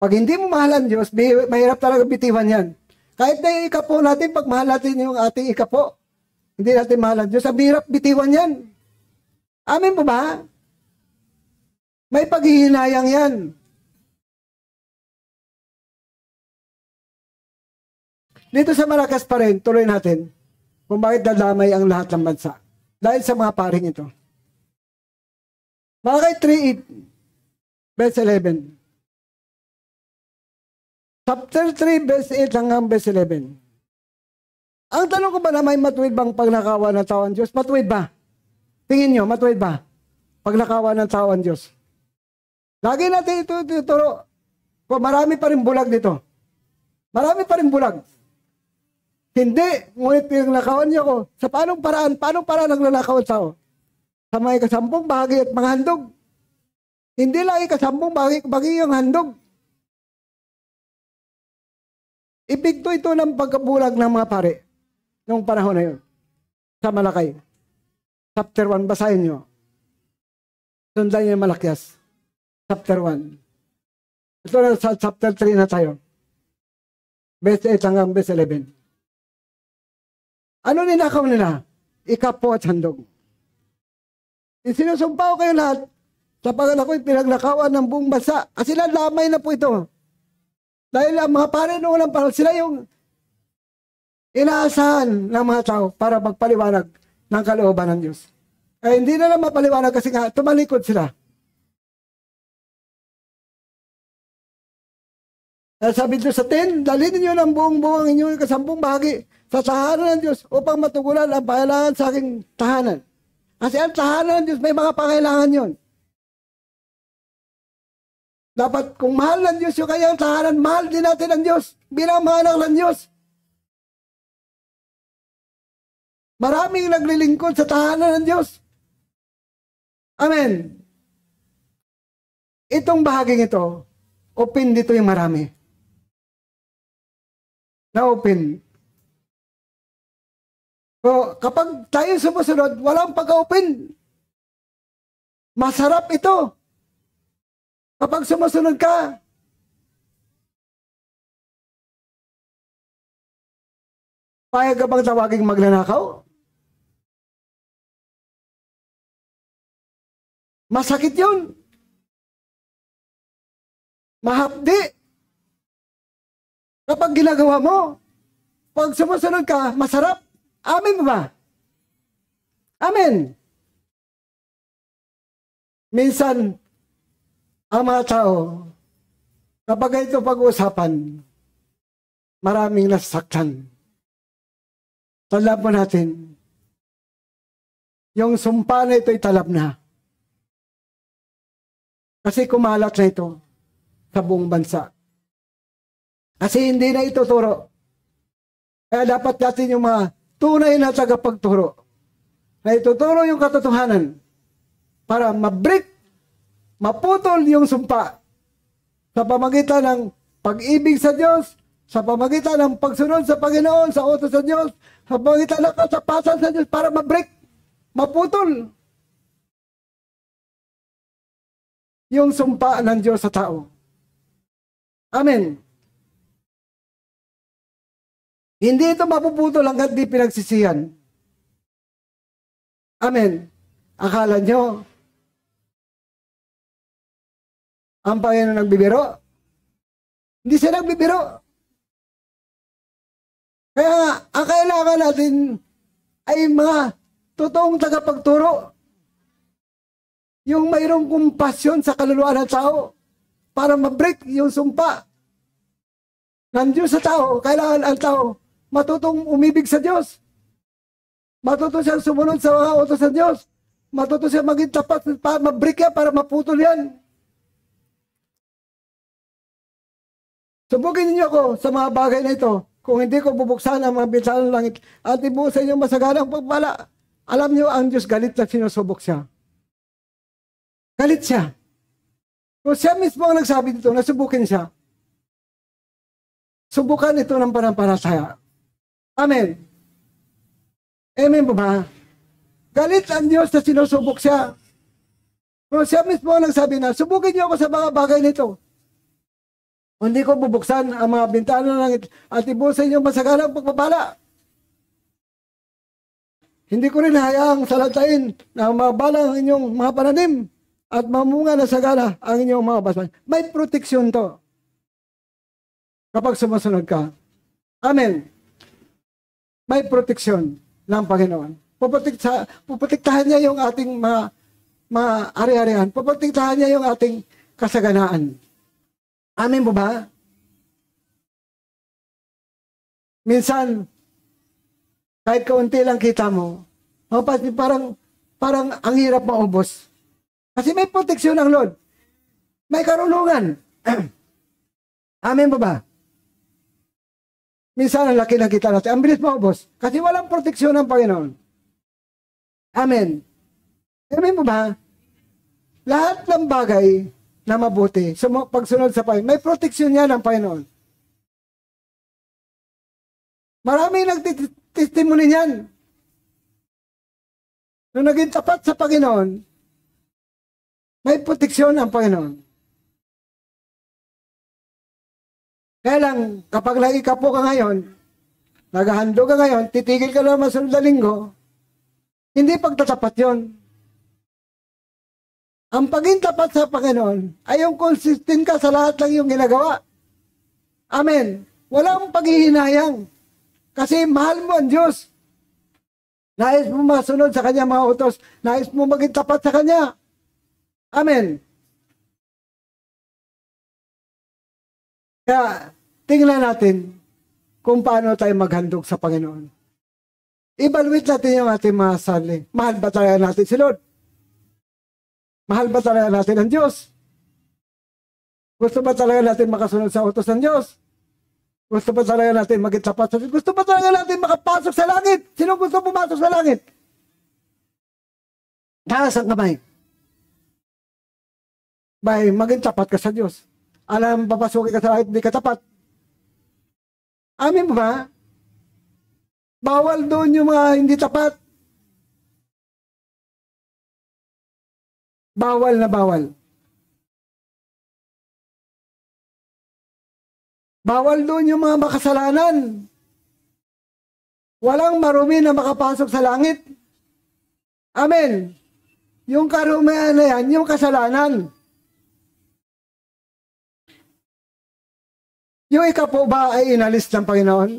Pag hindi mo mahal ang Diyos, mahirap talaga bitiwan yan. Kahit na ikapo natin, pag mahal natin yung ating ikapo, hindi natin mahal ang Diyos, ang hirap bitiwan yan. Amin po ba? May paghihinayang yan. Dito sa Maracas pa rin, tuloy natin kung bakit dadamay ang lahat ng bansa. Dahil sa mga paring ito. Malakay 3:8, verse 11. Chapter 3, verse 8 hanggang verse 11. Ang tanong ko ba na may matuwid bang pagnakawa ng tao ang Diyos? Matuwid ba? Tingin nyo, matuwid ba? Pagnakawa ng tao ang Diyos. Lagi natin ito ituturo. Kung marami pa rin bulag dito. Marami pa rin bulag. Hindi, ngunit pinagnakawan niyo ko. Sa paanong paraan naglalakawan tao? Sa may kasampung bahagi at mga handog. Hindi lang ikasampung bahagi yung handog. Ipigto ito ng pagkabulag ng mga pare noong panahon na yun. Sa Malakay. Chapter 1, basahin nyo. Sundan nyo yung Malakyas. Chapter 1. Ito na sa chapter 3 na tayo. Verse 8 hanggang verse 11. Ano ninakaw nila? Ikapo at handog. Sinusumpa ko kayo lahat sapagkat ako'y pinagnakawan ng buong bansa. Kasi lamay na po ito. Dahil ang mga pare noong unang panahon, sila yung inaasahan ng mga tao para magpaliwanag ng kalooban ng Diyos. Kaya hindi na lang mapaliwanag kasi nga tumalikod sila. Sabi Diyos sa 10, dalhin ninyo ng buong inyong kasampung bahagi sa tahanan ng Diyos upang matugunan ang pangailangan sa aking tahanan. Kasi ang tahanan ng Diyos may mga pangailangan yon. Dapat kung mahal ng Diyos yung kanyang tahanan, mahal din natin ang Diyos bilang mga anak ng Diyos. Maraming naglilingkod sa tahanan ng Diyos. Amen. Itong bahaging ito, open dito yung marami. Na-open. So, kapag tayo sumusunod, walang pagka-open. Masarap ito. Kapag sumusunod ka, payag ka bang tawaging magnanakaw? Masakit yun. Mahapdi. Kapag ginagawa mo, pag sumusunod ka, masarap. Amen ba? Amen. Minsan, ang mga tao, kapag ito pag-uusapan, maraming nasaktan. Talab mo natin, yung sumpa na ito'y talab na. Kasi kumalat na ito sa buong bansa. Kasi hindi na ito turo. Kaya dapat natin yung mga tunay na tagapagturo na ituturo yung katotohanan para mabreak, maputol yung sumpa sa pamagitan ng pag-ibig sa Diyos, sa pamagitan ng pagsunod sa Panginoon, sa utos sa Diyos, sa pamagitan ng katapatan sa Diyos para mabreak, maputol yung sumpa ng Diyos sa tao. Amen. Hindi ito mapuputol hanggat di pinagsisihan. Amen. Akala nyo, ang Panginoon nagbibiro? Hindi siya nagbibiro. Kaya nga, ang kailangan natin ay mga totoong tagapagturo. Yung mayroong kumpasyon sa kaluluwa ng tao para mabreak yung sumpa ng Diyos sa tao. Kailangan ang tao matutong umibig sa Diyos. Matuto siya sumunod sa mga utos ng Diyos. Matuto siya maging tapat para mabreak yan, para maputol yan. Subukin niyo ako sa mga bagay na ito. Kung hindi ko bubuksan ang mga bintana ng langit at ibuhos sa inyong masaganang pagpala, alam niyo ang Diyos galit na sinusubok siya. Galit siya. Kung siya mismo ang nagsabi dito, nasubukin siya. Subukan ito ng panampalataya. Amen. Amen po ba? Galit ang Diyos na sinusubok siya. Kung siya mismo ang nagsabi na, subukin niyo ako sa mga bagay nito. Hindi ko bubuksan ang mga bintana ng langit at ibuhos sa inyong masaganang pagpapala. Hindi ko rin hayaang salantain na mabalang ang inyong mga pananim at mamunga na sagana ang inyong mga basban. May proteksyon to kapag sumusunod ka. Amen. May proteksyon ng Panginoon. Puprotektahan niya yung ating mga ari-arian. Puprotektahan niya yung ating kasaganaan. Amen po ba? Minsan, kahit kaunti lang kita mo, parang ang hirap maubos. Kasi may proteksyon ng Lord. May karunungan. Amen ba ba? Minsan ang laki ng kita natin. Ang bilis maubos. Kasi walang proteksyon ng Panginoon. Amen. Amen ba ba? Lahat ng bagay na mabuti, pagsunod sa Panginoon, may proteksyon niya ng Panginoon. Maraming nagtitestimony niyan. Nung naging tapat sa Panginoon, may proteksyon ang Panginoon. Kaya lang, kapag nagikapo ka ngayon, naghahandog ka ngayon, titigil ka lang masunod na linggo, hindi pagtatapat yon. Ang paging tapat sa Panginoon ay yung consistent ka sa lahat ng iyong ginagawa. Amen. Walang paghihinayang. Kasi mahal mo ang Diyos. Nais mo masunod sa Kanya mga utos. Nais mo maging tapat sa Kanya. Amen. Kaya, tingnan natin kung paano tayo maghandog sa Panginoon. Evaluate natin yung ating mga sarili. Mahal ba talaga natin si Lord? Mahal ba talaga natin ang Diyos? Gusto ba talaga natin makasunod sa utos ng Diyos? Gusto ba talaga natin maging tapat sa Diyos? Gusto ba talaga natin makapasok sa langit? Sino gusto pumasok sa langit? Taas ang kamay. Bay, maging tapat ka sa Diyos. Alam, papasukin ka sa langit, hindi ka tapat. Amin ba? Bawal doon yung mga hindi tapat. Bawal na bawal. Bawal doon yung mga makasalanan. Walang marumi na makapasok sa langit. Amen. Yung karumihan na yan, yung kasalanan. Yung ikapo ba ay inalis ng Panginoon?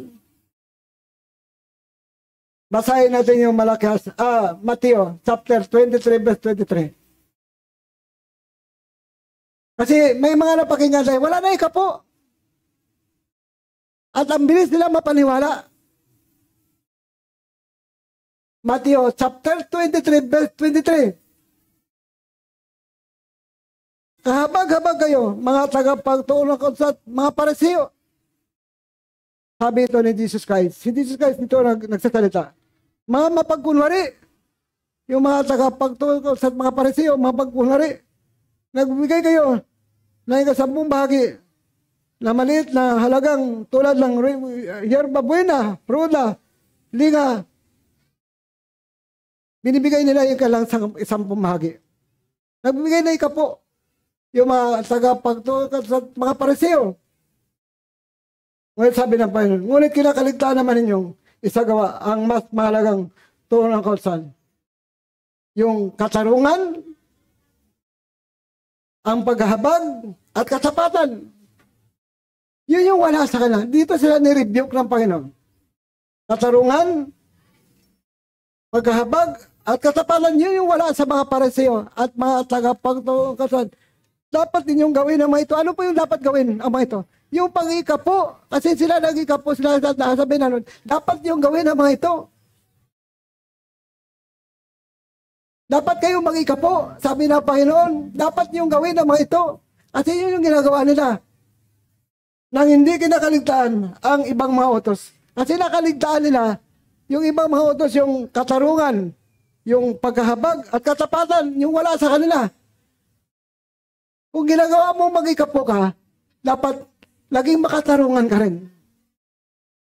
Basahin natin yung Mateo, chapter 23, verse 23. Kasi may mga napakinggan tayo, wala na ikapo. At ang bilis nila mapaniwala. Mateo, chapter 23, verse 23. Kahabag-habag kayo, mga tagapagtuon ng sa mga Pariseo. Sabi ito ni Jesus Christ. Si Jesus Christ dito nagsasalita. Mga mapagkunwari. Yung mga tagapagtuon sa mga Pariseo, mapagkunwari. Nagbibigay kayo ng ikasampung bahagi na maliit na halagang tulad ng yerba buena, ruda, liga. Binibigay nila yung kalang isampung bahagi. Nagbibigay na ikapo. Yung mga tagapagtuon sa mga Pariseo. Ngunit sabi ng Panginoon, ngunit kinakaligtaan naman ninyong isagawa ang mas mahalagang tuon ng kautusan. Yung katarungan, ang paghahabag, at katapatan. Yun yung wala sa kanila. Dito sila ni-rebuke ng Panginoon. Katarungan, paghahabag, at katapatan, yun yung wala sa mga Pariseo at mga tagapagtuon ng kautusan. Dapat ninyong gawin ang mga ito. Ano po yung dapat gawin ang mga ito? Yung pag-ikapo. Kasi sila nag-ikapo, sila sabi na nun. Dapat yung gawin ang mga ito. Dapat kayong mag-ikapo. Sabi ng Panginoon, dapat yung gawin ang mga ito. Kasi yun yung ginagawa nila. Nang hindi kinakaligtaan ang ibang mga utos. Kasi nakaligtaan nila yung ibang mga utos, yung katarungan, yung paghahabag at katapatan, yung wala sa kanila. Kung ginagawa mo mag-ikapo ka, dapat laging makatarungan ka rin.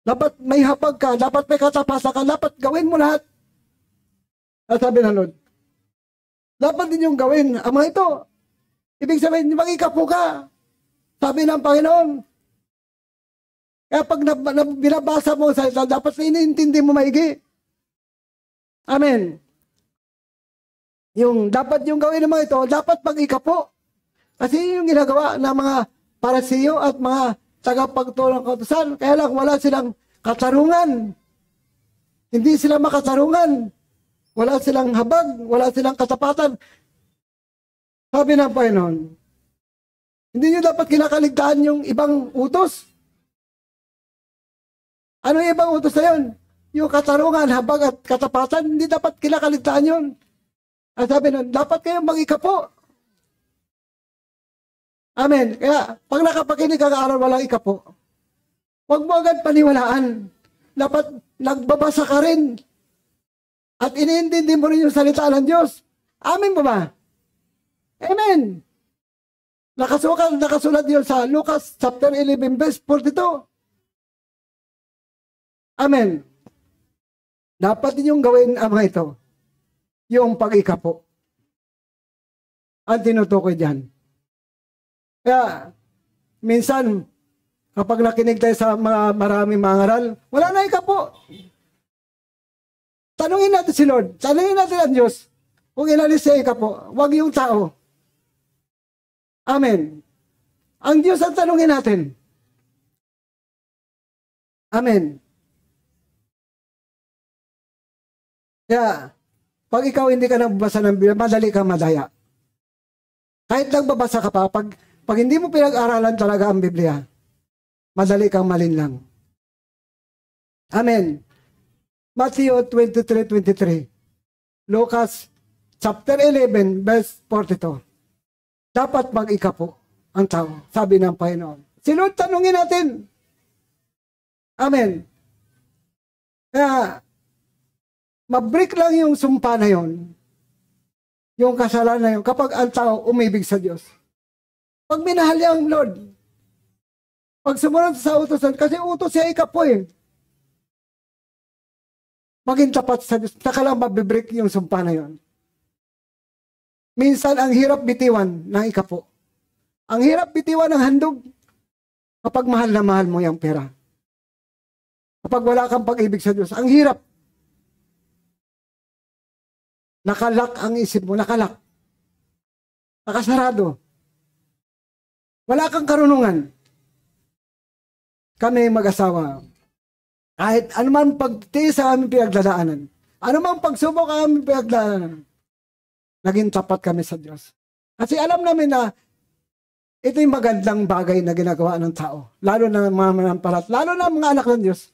Dapat may habag ka, dapat may katapasa ka, dapat gawin mo lahat. At sabi na Lord, dapat din yung gawin ang mga ito. Ibig sabihin, mag-ikapo ka. Sabi ng Panginoon. Kaya pag binabasa mo sa ito, dapat iniintindi mo maigi. Amen. Dapat yung gawin ng mga ito, dapat mag-ikapo. Kasi yung ginagawa ng mga Pariseo at mga tagapagtuon ng kautusan, kaya lang wala silang katarungan. Hindi sila makatarungan. Wala silang habag, wala silang katapatan. Sabi ng Panginoon, hindi nyo dapat kinakaligtaan yung ibang utos. Ano yung ibang utos na yun? Yung katarungan, habag at katapatan, hindi dapat kinakaligtaan yun. At sabi nun, dapat kayong mag-ikapo. Amen. Kaya, pag nakapakinig ang aral, walang ikapo. Huwag mo agad paniwalaan. Dapat nagbabasa ka rin. At iniintindi mo rin yung salita ng Diyos. Amen po ba? Amen. Nakasulat yun sa Lucas chapter 11 verse 42. Amen. Dapat ninyong gawin ang mga ito. Yung pag-ikapo. Ang tinutukoy dyan. Kaya, minsan, kapag nakinig tayo sa mga maraming mangaral, wala na ikapo. Tanungin natin si Lord. Tanungin natin ang Diyos. Kung inalis siya ikapo, huwag yung tao. Amen. Ang Diyos ang tanungin natin. Amen. Kaya, pag ikaw hindi ka nagbasa ng Biblia, madali kang madaya. Kahit nagbabasa ka pa, pag hindi mo pinag-aralan talaga ang Biblia, madali kang malinlang. Amen. Matthew 23:23. Lucas chapter 11, verse 42. Dapat mag-ikapo ang tao, sabi ng Panginoon. Si Lord, tanungin natin. Amen. Kaya, mabreak lang yung sumpa na yon, yung kasalanan na yun, kapag ang tao umibig sa Diyos. Pag minahal niya ang Lord, pag sumunod sa utosan, kasi utos siya ikapo eh. Maging tapat sa Diyos, saka lang mabibreak yung sumpa na yon. Minsan, ang hirap bitiwan ng ikapo. Ang hirap bitiwan ng handog kapag mahal na mahal mo yung pera. Kapag wala kang pag-ibig sa Diyos, ang hirap. Nakalak ang isip mo, nakalak. Nakasarado. Wala kang karunungan. Kami mag-asawa, kahit anumang pagtiis sa aming pinagdadaanan, anumang pagsubok ang aming pinagdadaanan, naging tapat kami sa Diyos. Kasi alam namin na ito yung magandang bagay na ginagawa ng tao. Lalo na mga manampalat, lalo na mga anak ng Diyos.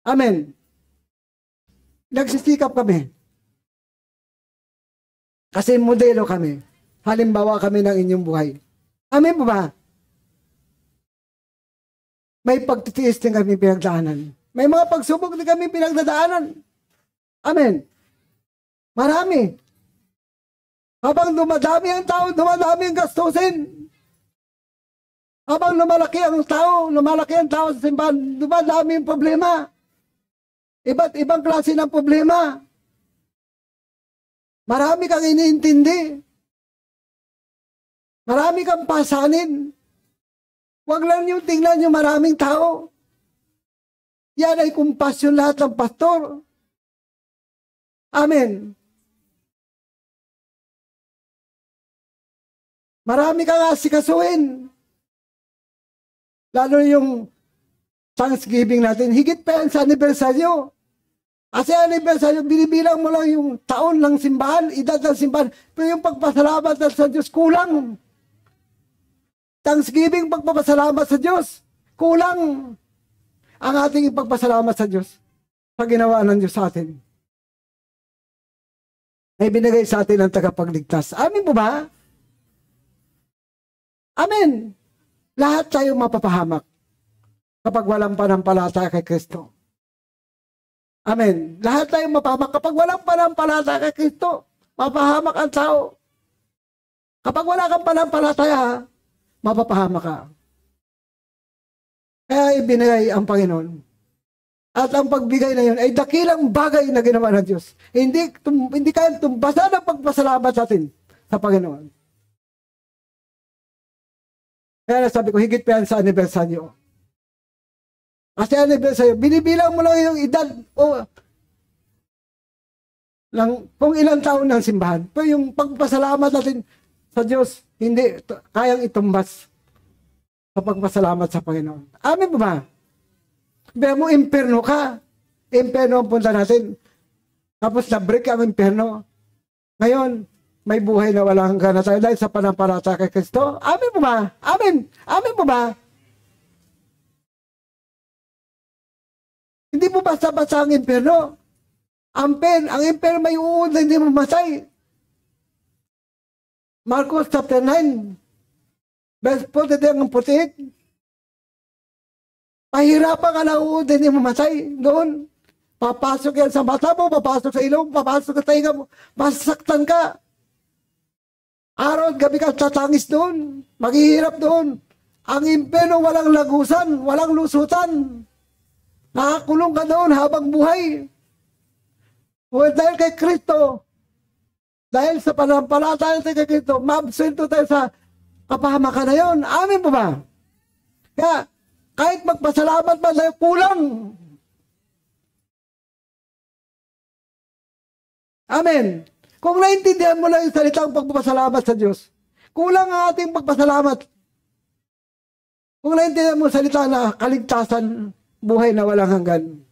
Amen. Nagsisikap kami. Kasi modelo kami. Halimbawa kami ng inyong buhay. Amen po ba? May pagtitiis din kami pinagdaanan. May mga pagsubok din kami pinagdadaanan. Amen. Marami. Habang dumadami ang tao, dumadami ang gastusin. Habang lumalaki ang tao sa simbahan, dumadami ang problema. Iba't ibang klase ng problema. Marami kang iniintindi. Marami kang pasanin. Huwag lang yung tingnan yung maraming tao. Yan ay kumpasyon lahat ng pastor. Amen. Marami kang asikasuhin. Lalo yung Thanksgiving natin, higit pa yan sa anibersaryo. Kasi anibersaryo, binibilang mo lang yung taon ng simbahan, edad ng simbahan, pero yung pagpasalamat sa Diyos, kulang. Thanksgiving, pagpapasalamat sa Diyos, kulang ang ating pagpasalamat sa Diyos sa ginawa ng Diyos sa atin. Ay binigay sa atin ang tagapagligtas. Amin po ba? Amen. Lahat tayo mapapahamak kapag walang panampalataya kay Kristo. Amen. Lahat tayo mapahamak kapag walang panampalataya kay Kristo. Mapahamak ang tao. Kapag wala kang panampalataya, mapapahamak ka. Kaya ibinigay ang Panginoon. At ang pagbigay na yun ay dakilang bagay na ginawa ng Diyos. Hindi kaya tumbasa ng pagpasalamat sa atin sa Panginoon. Kaya sabi ko, higit pa yan sa anibersaryo. Kasi anibersaryo, binibilang mo lang yung edad o kung ilang taon ng simbahan. Pero yung pagpasalamat natin sa Diyos, hindi kayang itumbas sa pagpasalamat sa Panginoon. Amin po ba? Pero mo, imperno ka. Imperno ang punta natin. Tapos na-break ang imperno. Ngayon, may buhay na walang hanggan tayo dahil sa panampalataya kay Kristo. Amen po ba? Amen. Amen po ba? Hindi mo basta-basta ang imperno. Ang imperno may uod na hindi mo matay. Marcos chapter 9. Best po dito ang putik. Pahirapan ka na uudin yung mamatay doon. Papasok yan sa mata mo, papasok sa ilong, papasok sa tainga mo, masasaktan ka. Araw at gabi ka tatangis doon, maghihirap doon. Ang impyerno walang lagusan, walang lusutan. Nakakulong ka doon habang buhay. Well, dahil kay Kristo, dahil sa panampalataya natin kay Kristo, maabsento tayo sa kapahamakan na yun. Amin po ba? Kaya, kahit magpasalamat man tayo, kulang. Amen. Kung naintindihan mo lang yung salitang pagpapasalamat sa Diyos, kulang ang ating pagpasalamat. Kung naintindihan mo salita na kaligtasan, buhay na walang hanggan.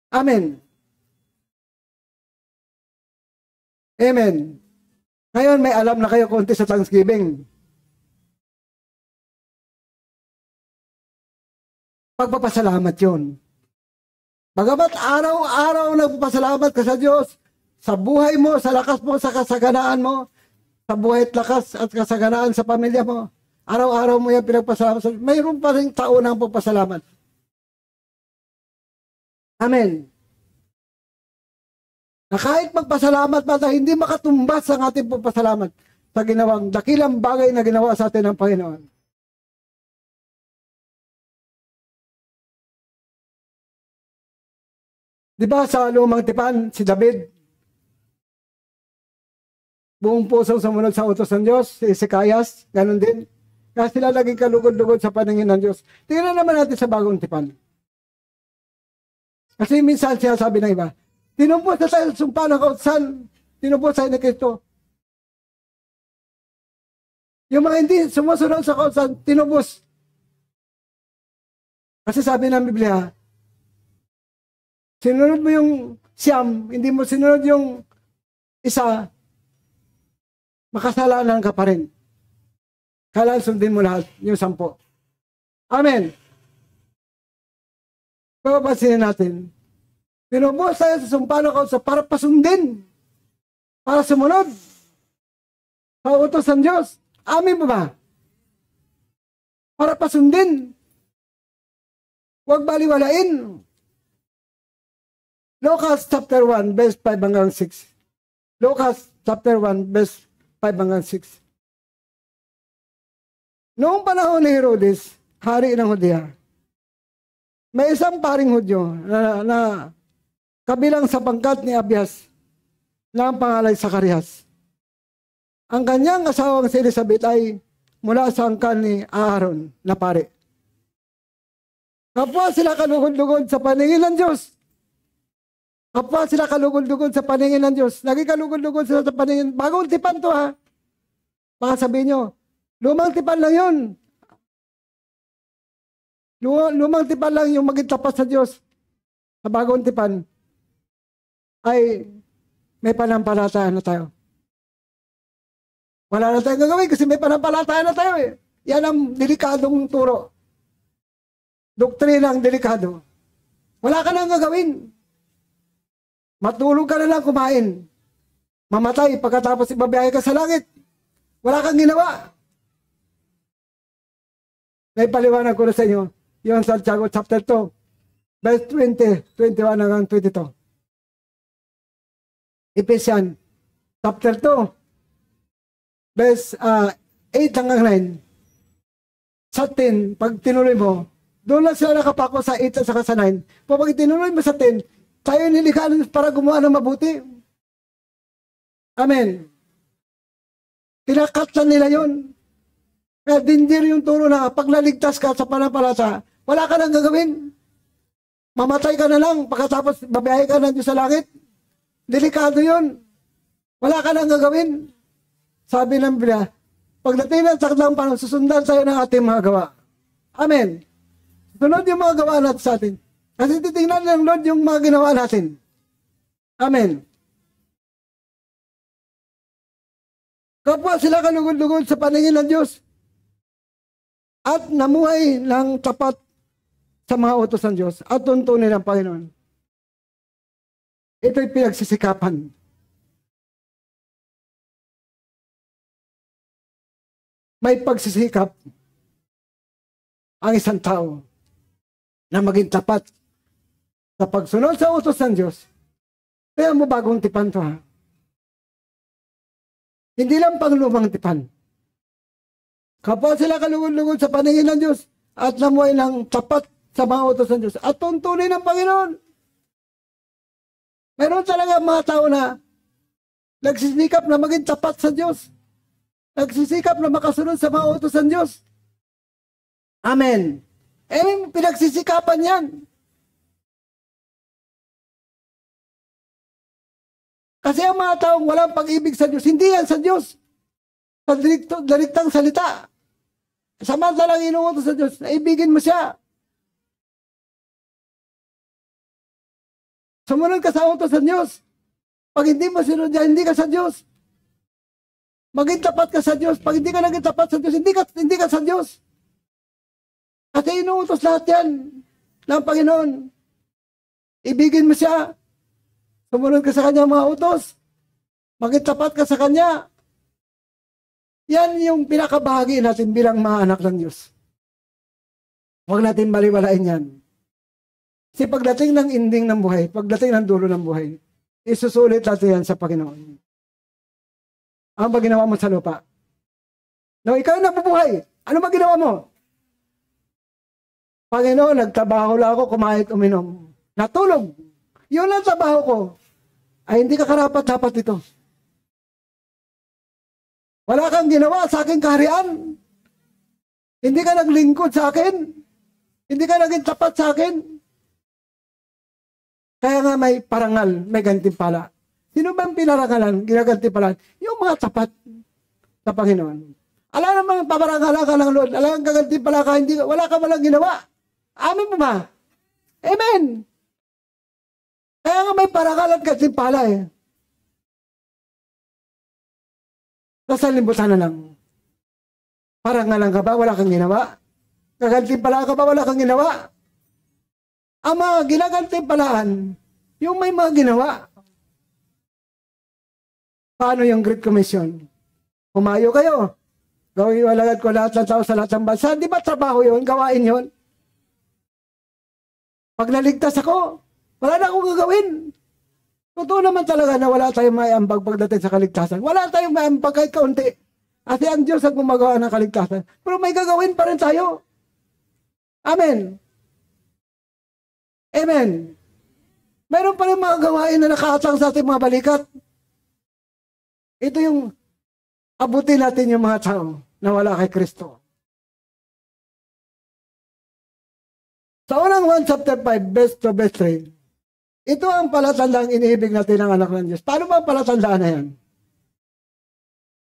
Amen. Amen. Ngayon may alam na kayo konti sa Thanksgiving. Pagpapasalamat yun. Bagamat araw-araw nagpapasalamat ka sa Diyos, sa buhay mo, sa lakas mo, sa kasaganaan mo, sa buhay at lakas at kasaganaan sa pamilya mo, araw-araw mo yan pinagpasalamat sa Diyos, mayroon pa rin taon ng pagpasalamat. Amen. Na kahit magpasalamat ba tayo, hindi makatumbas ang ating pagpasalamat sa ginawang dakilang bagay na ginawa sa atin ng Panginoon. Di ba sa lumang tipan, si David, buong puso sumunod sa utos ng Diyos, si Ezekias, ganun din. Kaya sila laging kalugod-lugod sa paningin ng Diyos. Tingnan naman natin sa bagong tipan. Kasi minsan siya sabi ng iba, tinubos na tayo sumpa ng kautusan, tinubos tayo ni Kristo. Yung mga hindi sumusunod sa kautusan, tinubos. Kasi sabi ng Biblia, sinunod mo yung siyam, hindi mo sinunod yung isa, makasalanan ka pa rin. Kailangan sundin mo lahat, yung 10. Amen. Papapansinin natin, tinubos tayo sa sumpa ng kautusan para pasundin, para sumunod sa utos ng Diyos. Amen ba ba? Para pasundin. Huwag baliwalain. Lucas chapter 1, verse 5 hanggang 6. Lucas chapter 1, verse 5 hanggang 6. Noong panahon ni Herodes, hari ng Judea, may isang paring Hudyo na kabilang sa pangkat ni Abias na ang pangalan Zacarias. Ang kanyang asawang si Elizabeth ay mula sa angkan ni Aaron na pare. Kapwa sila kalugod-lugod sa paningin ng Diyos. Kapwa sila kalugod-lugod sa paningin ng Diyos. Naging kalugod-lugod sila sa paningin. Bagong tipan to ha. Baka sabihin nyo, lumang tipan lang yun. Lumang tipan lang yung maging tapat sa Diyos. Sa bagong tipan, ay may panampalataya na tayo. Wala na tayong gagawin kasi may panampalataya na tayo eh. Yan ang delikadong turo. Doktrina ang delikado. Wala ka nang gagawin. Matulog ka na lang kumain. Mamatay pagkatapos ibabiyahe ka sa langit. Wala kang ginawa. Naipaliwanag ko na sa inyo. Yung Santiago chapter 2, verse 20, 21 hanggang 22. Ephesians chapter 2, verse 8 hanggang 9. Sa 10, pag tinuloy mo, doon lang sila nakapako sa 8 at saka sa 9. Pag tinuloy mo sa 10, tayo nilikha para gumawa ng mabuti. Amen. Kinakatlan nila yun. Kaya dindir yung turo na pag naligtas ka sa panampalataya, wala ka nang gagawin. Mamatay ka na lang, pagkatapos babiyahe ka na Diyos sa langit. Delikado yun. Wala ka nang gagawin. Sabi ng Biblia, pagdating ng sakdang panahon, susundan tayo ng ating mga gawa. Amen. Sunod yung mga gawa natin sa atin. Kasi titingnan ng Lord yung mga ginawa natin. Amen. Kapwa sila kalugod-lugod sa paningin ng Diyos at namuhay ng tapat sa mga utos ng Diyos at tuntunin ng Panginoon. Ito'y pinagsisikapan. may pagsisikap ang isang tao na maging tapat sa pagsunod sa utos ng Diyos. Kaya mo bagong tipan to, ha? Hindi lang pang lumang tipan. Kapag sila kalugod-lugod sa paningin ng Diyos at namuhay ng tapat sa mga utos ng Diyos at tuntunin ng Panginoon. Meron talaga mga tao na nagsisikap na maging tapat sa Diyos. Nagsisikap na makasunod sa mga utos ng Diyos. Amen. Pinagsisikapan yan. Kasi ang mga taong walang pag-ibig sa Diyos, hindi yan sa Diyos. Sa diriktang salita. Samantalang inuutos sa Diyos, naibigin mo siya. Sumunod ka sa utos ng Diyos. Pag hindi mo sinunod yan, hindi ka sa Diyos. Maging tapat ka sa Diyos. Pag hindi ka naging tapat sa Diyos, hindi ka sa Diyos. Kasi inuutos lahat yan ng Panginoon. Ibigin mo siya. Sumunod ka sa kanya mga utos. Maging tapat ka sa kanya. Yan yung pinakabahagi natin bilang mga anak ng Diyos. Huwag natin baliwalain yan. Kasi pagdating ng ending ng buhay, pagdating ng dulo ng buhay, isusulit natin yan sa Panginoon. Ano ba ginawa mo sa lupa? Nung ikaw nabubuhay, ano ba ginawa mo? Panginoon, nagtrabaho lang ako, kumain at uminom. Natulog. Yun ang trabaho ko. Ay, hindi ka karapat-dapat ito. Wala kang ginawa sa aking kaharian. Hindi ka naglingkod sa akin. Hindi ka naging tapat sa akin. Kaya nga may parangal, may gantimpala. Sino bang pinarangalan, ginagantimpalan? Yung mga tapat sa Panginoon. Alam naman, paparangalan ka ng Lord. Alam kang gagantimpala ka, wala ka walang ginawa. Amin mo ba? Amen. Kaya nga may parangal at gantimpala eh. Nasa limbutan na lang. Parangalan ka ba? Wala kang ginawa? Gagantimpala ka ba? Wala kang ginawa? Ang mga ginagantimpalaan, yung may mga ginawa. Paano yung Great Commission? Humayo kayo. Gawin walagad ko lahat ng tao sa lahat ng bansa. Di ba trabaho yun? Gawain yun? Pag naligtas ako, wala na akong gagawin. Totoo naman talaga na wala tayong maiambag pagdating sa kaligtasan. Wala tayong maiambag kahit kaunti. Kasi ang Diyos ang gumagawa ng kaligtasan. Pero may gagawin pa rin tayo. Amen. Amen. Meron pa rin mga gawain na nakaatang sa ating mga balikat. Ito yung abutin natin yung mga tao na wala kay Kristo. Sa unang 1 chapter 5, best to best 3, ito ang palatandaan iniibig natin ng anak ng Diyos. Paano ba ang palatandaan na yan?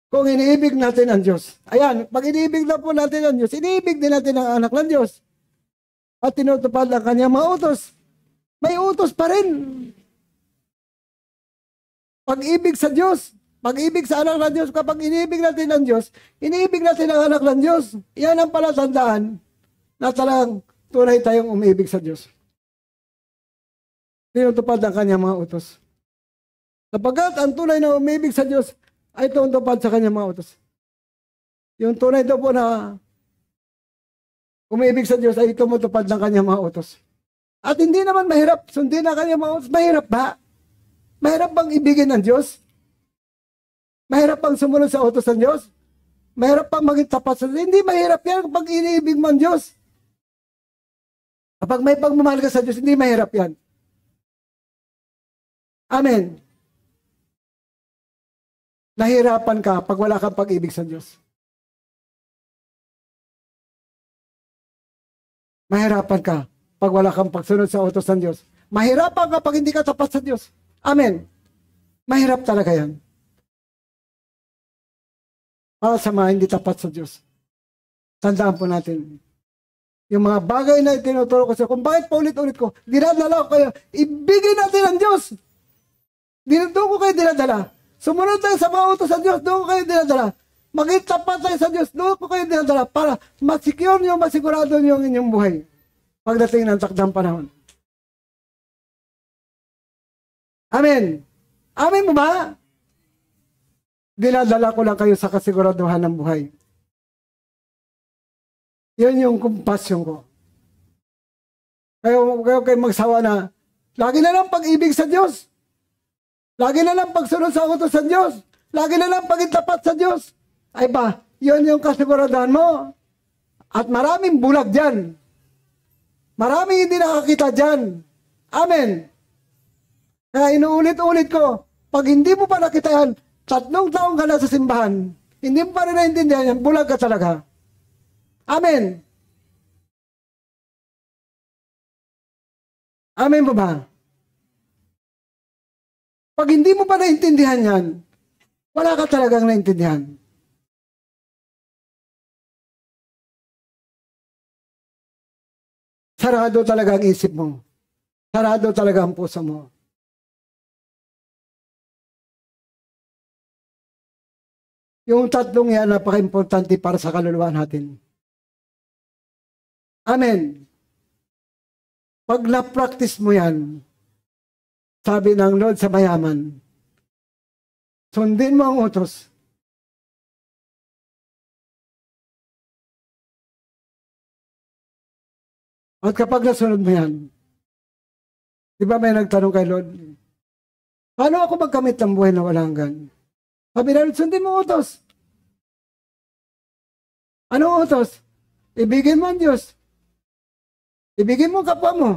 Kung iniibig natin ang Diyos. Ayan, pag iniibig na po natin ang Diyos, iniibig din natin ang anak ng Diyos. At tinutupad ang kanyang mga utos. May utos pa rin. Pag-ibig sa Diyos, pag-ibig sa anak ng Diyos, kapag iniibig natin ang Diyos, iniibig natin ang anak ng Diyos. Yan ang palatandaan na talagang tunay tayong umibig sa Diyos. Tinutupad ang kanyang mga utos. Sapagkat ang tunay na umibig sa Diyos ay tinutupad sa kanyang mga utos. Yung tunay daw po na umibig sa Diyos ay tumutupad ng kanyang mga utos. At hindi naman mahirap sundin ang kanyang mga utos. Mahirap ba? Mahirap bang ibigin ng Diyos? Mahirap bang sumunod sa utos ng Diyos? Mahirap bang maging tapat sa Diyos? Hindi mahirap yan kapag iniibig mo ang Diyos. Kapag may pagmamahal ka sa Diyos, hindi mahirap yan. Amen. Nahirapan ka pag wala kang pag-ibig sa Diyos. Mahirapan ka pag wala kang pagsunod sa utos ng Diyos. Mahirapan ka pag hindi ka tapat sa Diyos. Amen. Mahirap talaga yan. Para sa mga hindi tapat sa Diyos. Tandaan po natin. Yung mga bagay na itinuturo ko sa kung bakit paulit-ulit ko, dinadala ko kayo, ibigin natin ang Diyos. Doon ko kayo dinadala. Sumunod tayo sa mga utos ng Diyos, doon ko kayo dinadala. Maging tapat tayo sa Diyos, doon ko kayo dinadala para masikyor nyo, masigurado nyo ang inyong buhay pagdating ng takdang panahon. Amen. Amen mo ba? Dinadala ko lang kayo sa kasiguraduhan ng buhay. Yan yung compassion ko. Kayo magsawa na, lagi na lang pag-ibig sa Diyos. Lagi na lang pagsunod sa utos sa Diyos. Lagi na lang pagitapat sa Diyos. Ay ba, yun yung kasiguraduhan mo. At maraming bulag dyan. Maraming hindi nakakita dyan. Amen. Kaya inuulit-ulit ko, pag hindi mo pa nakita yan, 3 taon ka na sa simbahan, hindi mo pa rin naintindihan yan, bulag ka talaga. Amen. Amen po ba? Pag hindi mo pa naintindihan yan, wala ka talagang naintindihan. Sarado talaga ang isip mo. Sarado talaga ang puso mo. Yung 3 yan, napaka-importante para sa kaluluwa natin. Amen. Pag na-practice mo yan, sabi ng Lord sa mayaman, sundin mo ang utos. At kapag nasunod mo yan, di ba may nagtanong kay Lord, paano ako magkamit ng buhay na walang hanggan? Sabi na Lord, sundin mo ang utos. Anong utos? Ibigin mo ang Diyos. Ibigin mo ang kapwa mo.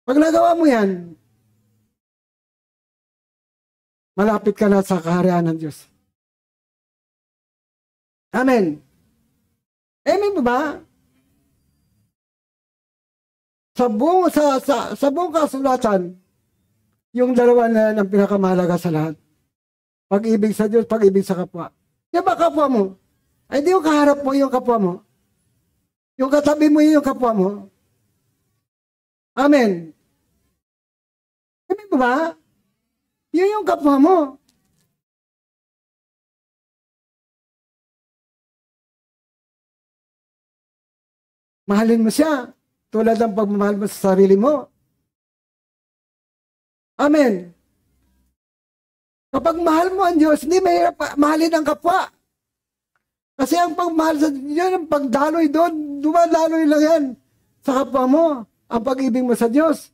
Pag nagawa mo yan, malapit ka na sa kaharian ng Diyos. Amen. Amen ba ba? Sa buong kasulatan, yung dalawa na ang pinakamahalaga sa lahat. Pag-ibig sa Diyos, pag-ibig sa kapwa. Di ba kapwa mo? Ay di yung kaharap mo yung kapwa mo. Yung katabi mo yung kapwa mo. Amen. Amen ba? Yun yung kapwa mo. Mahalin mo siya. Tulad ng pagmamahal mo sa sarili mo. Amen. Kapag mahal mo ang Diyos, hindi mahirap mahalin ang kapwa. Kasi ang pagmahal sa Diyos, ang pagdaloy doon, dumadaloy lang yan sa kapwa mo, ang pag-ibig mo sa Diyos.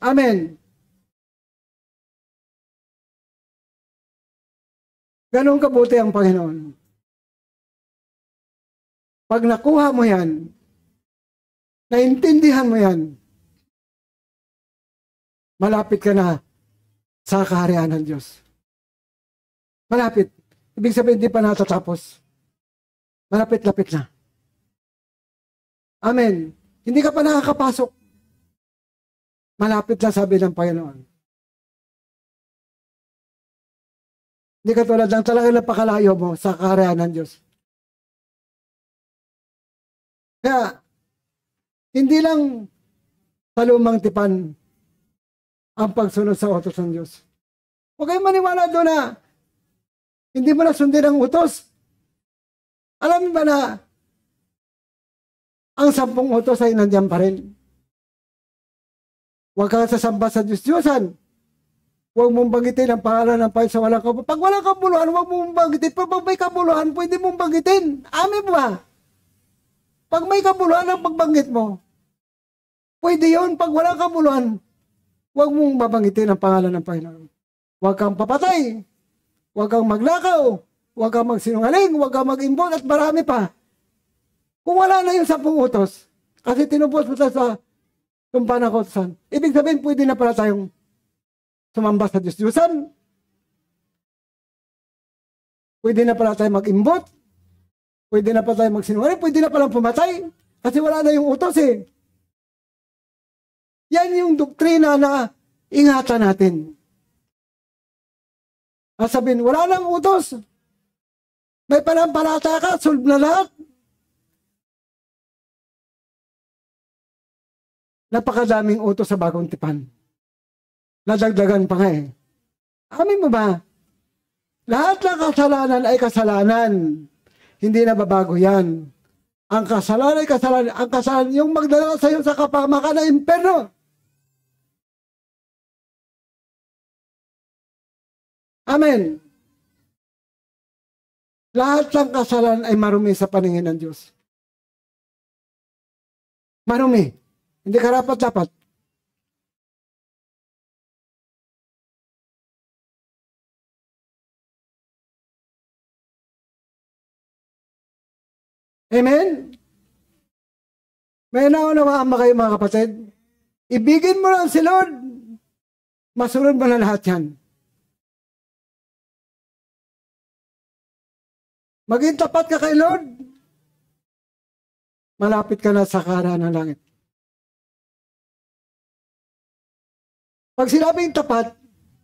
Amen. Ganon kabuti ang Panginoon. Pag nakuha mo yan, naintindihan mo yan, malapit ka na sa kaharian ng Diyos. Malapit. Ibig sabihin, hindi pa natatapos. Malapit-lapit na. Amen. Hindi ka pa nakakapasok. Malapit na, sabi ng Panginoon. Hindi ka tulad ng talagang napakalayo mo sa kaharian ng Diyos. Kaya, hindi lang sa lumang tipan ang pagsunod sa utos ng Diyos. Huwag kayong maniwala doon na hindi mo na sundin ang utos. Alam mo ba na ang 10 utos ay nandiyan pa rin? Huwag kang sasamba sa Diyos-Diyosan. Huwag mong banggitin ang pangalan ng Panginoon sa walang kabuluhan. Pag walang kabuluhan, huwag mong banggitin. Pag may kabuluhan, pwede mong banggitin. Amen ba? Pag may kabuluhan ang pagbanggit mo, pwede yun. Pag walang kabuluhan, huwag mong babanggitin ang pangalan ng Panginoon. Huwag kang papatay. Huwag kang maglakaw. Huwag kang magsinungaling. Huwag kang mag-imbon at marami pa. Kung wala na yung 10 utos, kasi tinubos mo sa tumpa ng kautusan, ibig sabihin, pwede na pala tayong sumamba sa Diyos-Diyosan. Pwede na pala tayong mag-imbot. Pwede na pala tayong magsinungaling. Pwede na palang pumatay. Kasi wala na yung utos eh. Yan yung doktrina na ingatan natin. At sabihin, wala nang utos. May panampalata ka, solve na lahat. Napakadaming utos sa bagong tipan. Nadagdagan pa nga eh. Amin mo ba? Lahat ng kasalanan ay kasalanan. Hindi na babago yan. Ang kasalanan ay kasalanan. Ang kasalanan yung magdala sa iyo sa kapamakan ng impyerno. Amen. Lahat ng kasalanan ay marumi sa paningin ng Diyos. Marumi. Hindi karapat-dapat. Amen? May naunawaan ba kayo mga kapatid? Ibigin mo lang si Lord. Masunod mo na lahat yan. Maging tapat ka kay Lord. Malapit ka na sa kaharian ng langit. Pag sinabing tapat,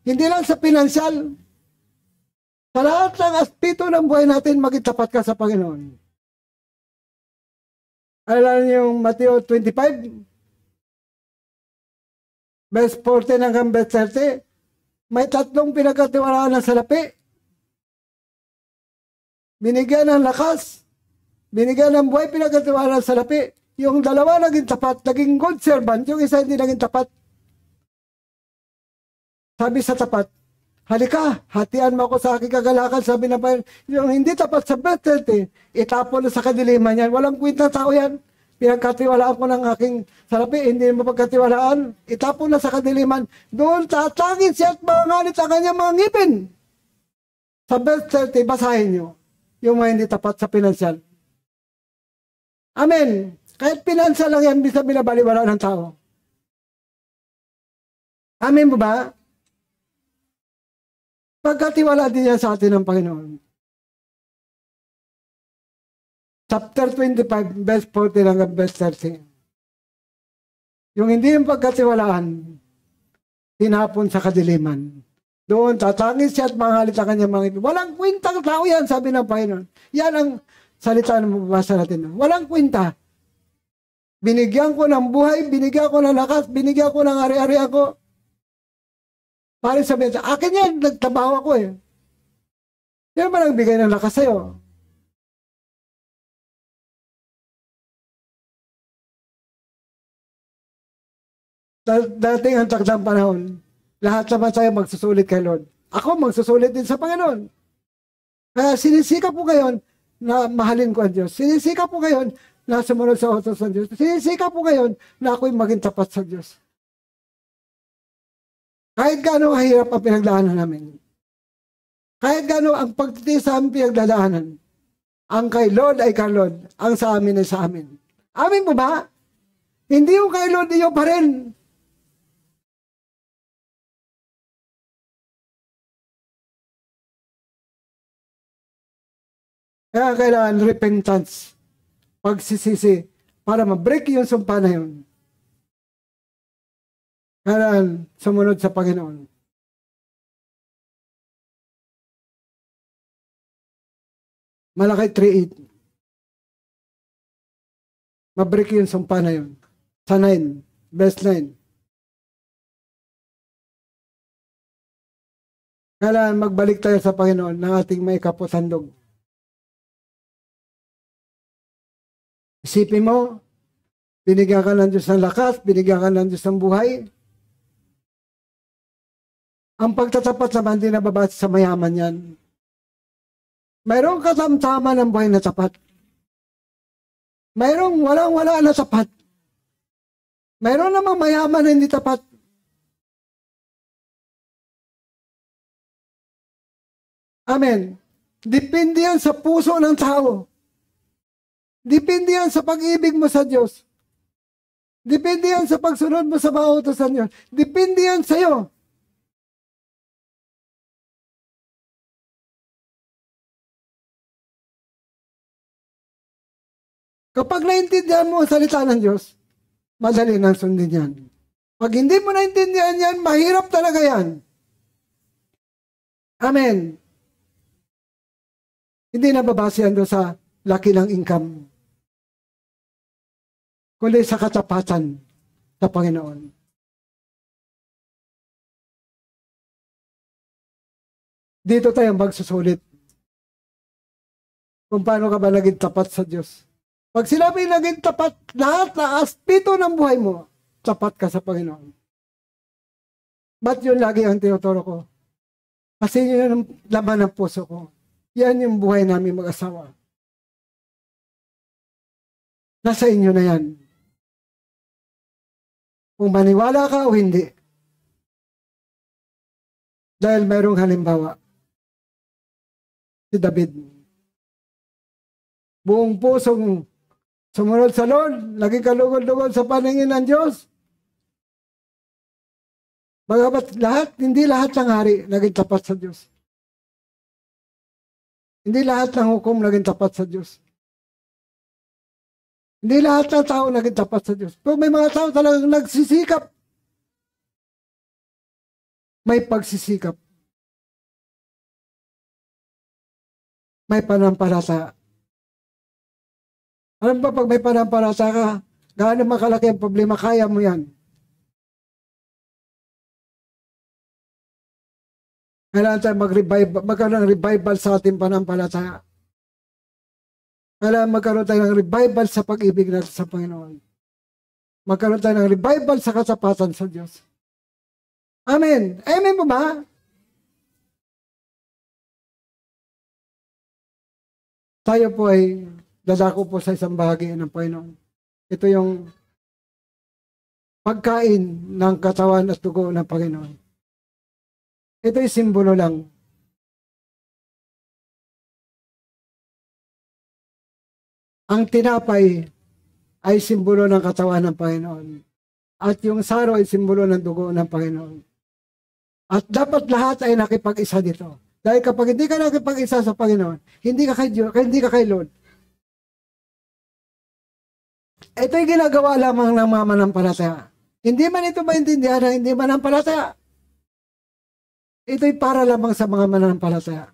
hindi lang sa pinansyal, sa lahat ng aspeto ng buhay natin, maging tapat ka sa Panginoon. Alam niyo yung Mateo 25, verse 14 hanggang verse 30, may 3 pinagkatiwalaan ng salapi. Binigyan ng lakas, binigyan ng buhay, pinagkatiwalaan ng salapi. Yung 2 naging tapat, naging good servant, yung isa hindi naging tapat. Sabi sa tapat, halika, hatian mo ako sa aking kagalakan. Sabi na pa, yung hindi tapat sa verse 30, itapon na sa kadiliman yan. Walang kwenta tao yan. Pinagkatiwalaan ko ng aking salapi, hindi mo pagkatiwalaan, itapon na sa kadiliman. Doon tatangin siya at mangalit ang kanyang mga ngipin. Sa verse 30, basahin nyo yung mga hindi tapat sa pinansyal. Amen. Kahit pinansyal lang yan, bisa binabaliwala ng tao. Amen mo ba? Pagkatiwala din yan sa atin ng Panginoon. Chapter 25, verse 40 hanggang verse 30. Yung hindi yung pagkatiwalaan, tinapon sa kadiliman. Doon, tatangis siya at mangalit ang kanyang mga ibig. Walang kwintang tao yan, sabi ng Panginoon. Yan ang salita na mababasa natin. Walang kwinta. Binigyan ko ng buhay, binigyan ko ng lakas, binigyan ko ng ari-ari ako. Parang sabihin, akin yan, nagtrabaho ako eh. Yan ba nagbigay ng lakas sa'yo? Dating ang takdang panahon, lahat naman tayo magsusulit kay Lord. Ako magsusulit din sa Panginoon. Kaya sinisikap po ngayon na mahalin ko ang Diyos. Sinisikap po ngayon na sumunod sa utos ng Diyos. Sinisikap po ngayon na ako'y maging tapat sa Diyos. Kahit gaano kahirap ang pinagdaanan namin. Kahit gaano ang pagtitiis sa aming pinagdadaanan. Ang kay Lord ay kay Lord. Ang sa amin ay sa amin. Amin po ba? Hindi yung kay Lord, iyo pa rin. Kaya kailangan repentance, pagsisisi, para ma-break yung sumpa na yun. Kailangan sumunod sa Panginoon. Malaki 3:8. Ma-break yung sumpa na yun. Sa 9, verse 9. Kailangan magbalik tayo sa Panginoon ng ating may kapusandog. Isipin mo, binigyan ka ng Diyos ng lakas, binigyan ka ng Diyos ng buhay. Ang pagtatapat naman din nababasa sa mayaman yan. Mayroong katamtaman ng buhay na tapat. Mayroong walang-wala na tapat. Mayroon namang mayaman na hindi tapat. Amen. Depende yan sa puso ng tao. Depende yan sa pag-ibig mo sa Diyos. Depende yan sa pagsunod mo sa mga utos ng Diyos. Depende yan sa iyo. Kapag naintindihan mo ang salita ng Diyos, madali nang sundin yan. Pag hindi mo naintindihan yan, mahirap talaga yan. Amen. Hindi nababase yan doon sa laki ng income, kundi sa katapatan sa Panginoon. Dito tayo magsusulit kung paano ka ba naging tapat sa Diyos. Pag sinabi naging tapat, lahat na aspeto ng buhay mo, tapat ka sa Panginoon. Ba't yun lagi ang tinuturo ko? Kasi yun ang laman ng puso ko. Yan yung buhay namin mag-asawa. Nasa inyo na yan. Kung maniwala ka o hindi. Dahil mayroong halimbawa. Si David. Buong pusong sumunod sa Lord, laging kalugod-lugod sa paningin ng Diyos. Bagamat hindi lahat ng hari naging tapat sa Diyos. Hindi lahat ng hukom naging tapat sa Diyos. Hindi lahat ng tao naging tapat sa Diyos. Pero may mga tao talagang nagsisikap. May pagsisikap. May panampalataya. Alam ba, pag may panampalataya ka, gaano makalaki ang problema, kaya mo yan. Kailangan tayo magkaroon ng revival sa ating panampalataya. Kailangan magkaroon tayo ng revival sa pag-ibig natin sa Panginoon. Magkaroon tayo ng revival sa katapatan sa Diyos. Amen. Amen po ba? Tayo po ay dadako po sa isang bahagi ng Panginoon. Ito yung pagkain ng katawan at dugo ng Panginoon. Ito ay simbolo lang. Ang tinapay ay simbolo ng katawan ng Panginoon. At yung saro ay simbolo ng dugo ng Panginoon. At dapat lahat ay nakipag-isa dito. Dahil kapag hindi ka nakipag-isa sa Panginoon, hindi ka kay Diyos, hindi ka kay Lord. Ito ay ginagawa lamang ng mga manampalataya. Hindi man ito maintindihan ng hindi manampalataya. Ito ay para lamang sa mga manampalataya.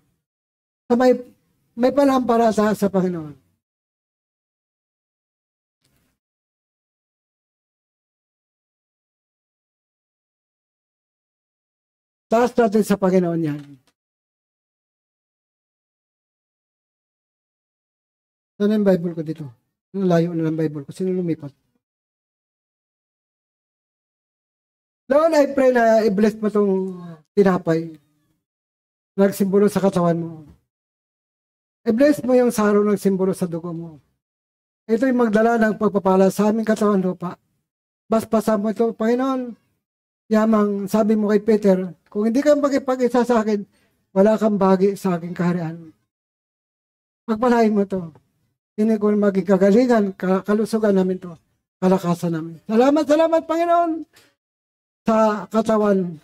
Sa may panampalataya sa Panginoon. Taas natin sa Panginoon yan. Ano yung Bible ko dito? Layo na ng Bible ko. Sino lumipat? Lord, I pray na i-bless mo itong tinapay. Nagsimbolo sa katawan mo. I-bless mo yung saro ng simbolo sa dugo mo. Ito'y magdala ng pagpapala sa aming katawan lupa. Baspasan mo ito, Panginoon. Yamang sabi mo kay Peter, kung hindi ka makipag-isa sa akin, wala kang bahagi sa aking kaharian. Pagpalain mo ito. Hindi ko maging kagalingan, kalusugan namin to, kalakasan namin. Salamat, Panginoon, sa katawan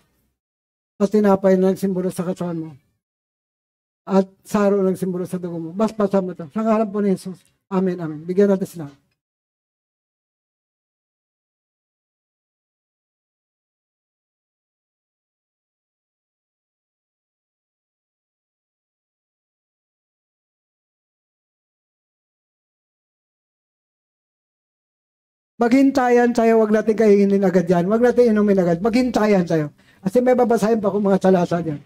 at tinapay na nagsimbolo sa katawan mo. At saro ng simbolo sa dugo mo. Baspasan mo ito. Sa ngalan po ni Jesus. Amen, amen. Bigyan natin sila. Maghintayan tayo, wag natin kainin agad yan. Wag natin inumin agad. Maghintayan tayo. Kasi may babasahin pa akong mga talata dyan.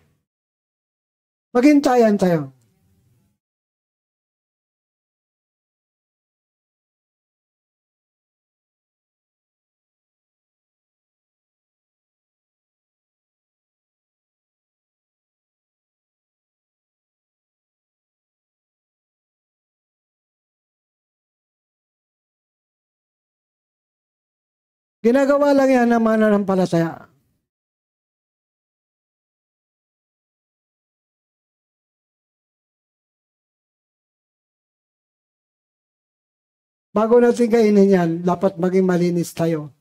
Maghintayan tayo. Ginagawa lang yan ng mga nanampalataya. Bago natin kainin yan, dapat maging malinis tayo.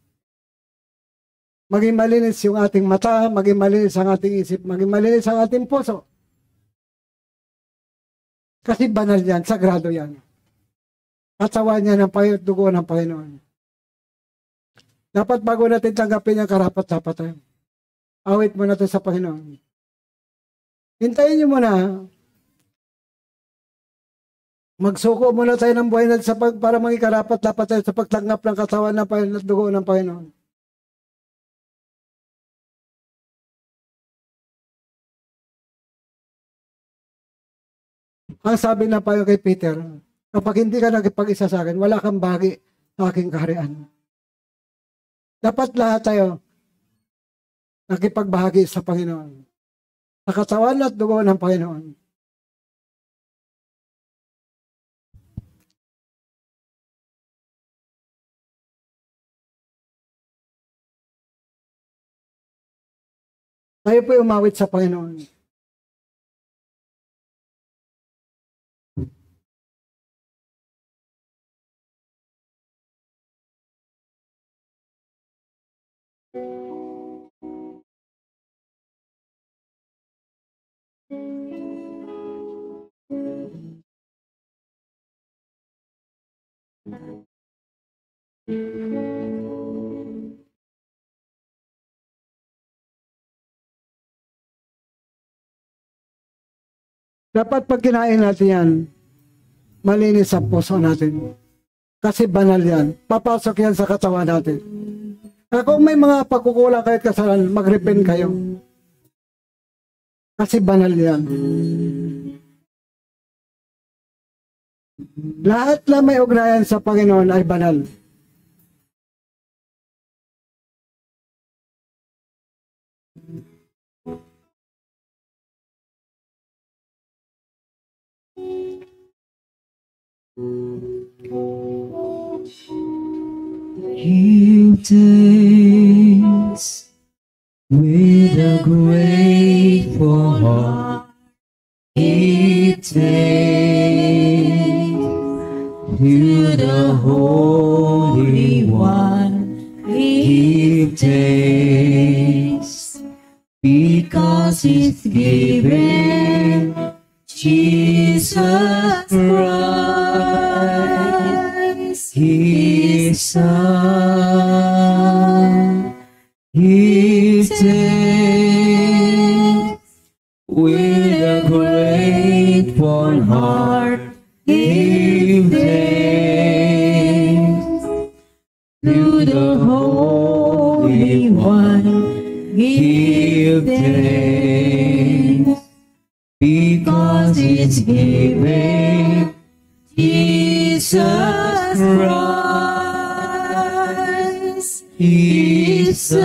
Maging malinis yung ating mata, maging malinis ang ating isip, maging malinis ang ating puso. Kasi banal yan, sagrado yan. Katawan niya ng Panginoon, dugo ng Panginoon. Dapat bago natin tanggapin yung karapat-dapat tayo. Awit mo natin sa Panginoon. Hintayin niyo muna. Magsuko muna tayo ng buhay natin para maging karapat-dapat tayo sa pagtanggap ng katawan ng Panginoon at dugo ng Panginoon. Ang sabi na pa kay Peter, kapag hindi ka nakipag-isa sa akin, wala kang bahagi sa aking kaharian. Dapat lahat tayo nakipagbahagi sa Panginoon. sa katawan at dugo ng Panginoon. Tayo po umawit sa Panginoon. Dapat pag kinain natin yan, malinis sa puso natin. Kasi banal yan. Papasok yan sa katawan natin. Kung may mga pagkukulang kahit kasalanan, mag-repent kayo. Kasi banal yan. Lahat na may ugnayan sa Panginoon ay banal. Give thanks with a grateful heart. Give thanks to the Holy One. Give thanks because it's given Jesus Christ, His Son. Give thanks with a grateful heart. Give thanks to the Holy One. Give thanks because it's given Jesus Christ, His Son.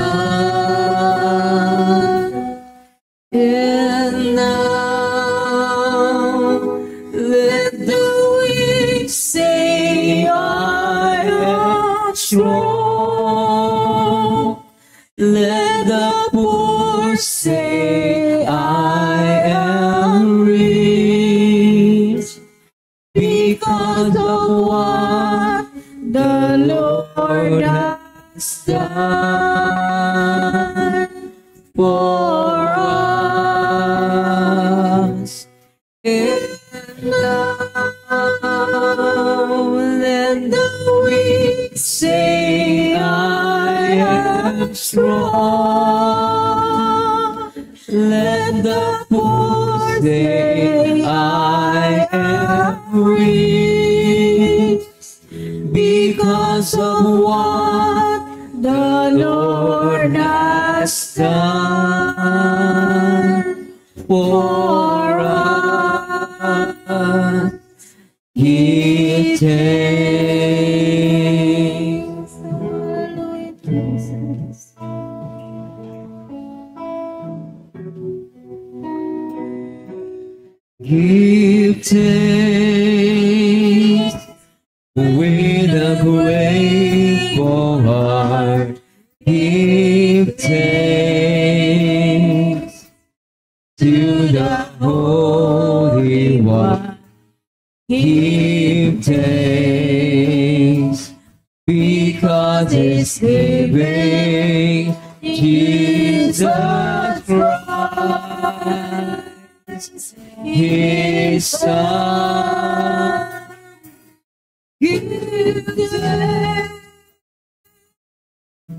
And now let the weak say, I am strong. Let the poor say, I am rich, because of what the Lord has done for us. And now let the weak say, I am strong. Let the poor say, I am rich, because of what the Lord has done for us. Give thanks. Hallelujah, Jesus. Give thanks with a grateful heart. Give thanks to the Holy One. Give thanks because it's given Jesus Christ, His Son. Give thanks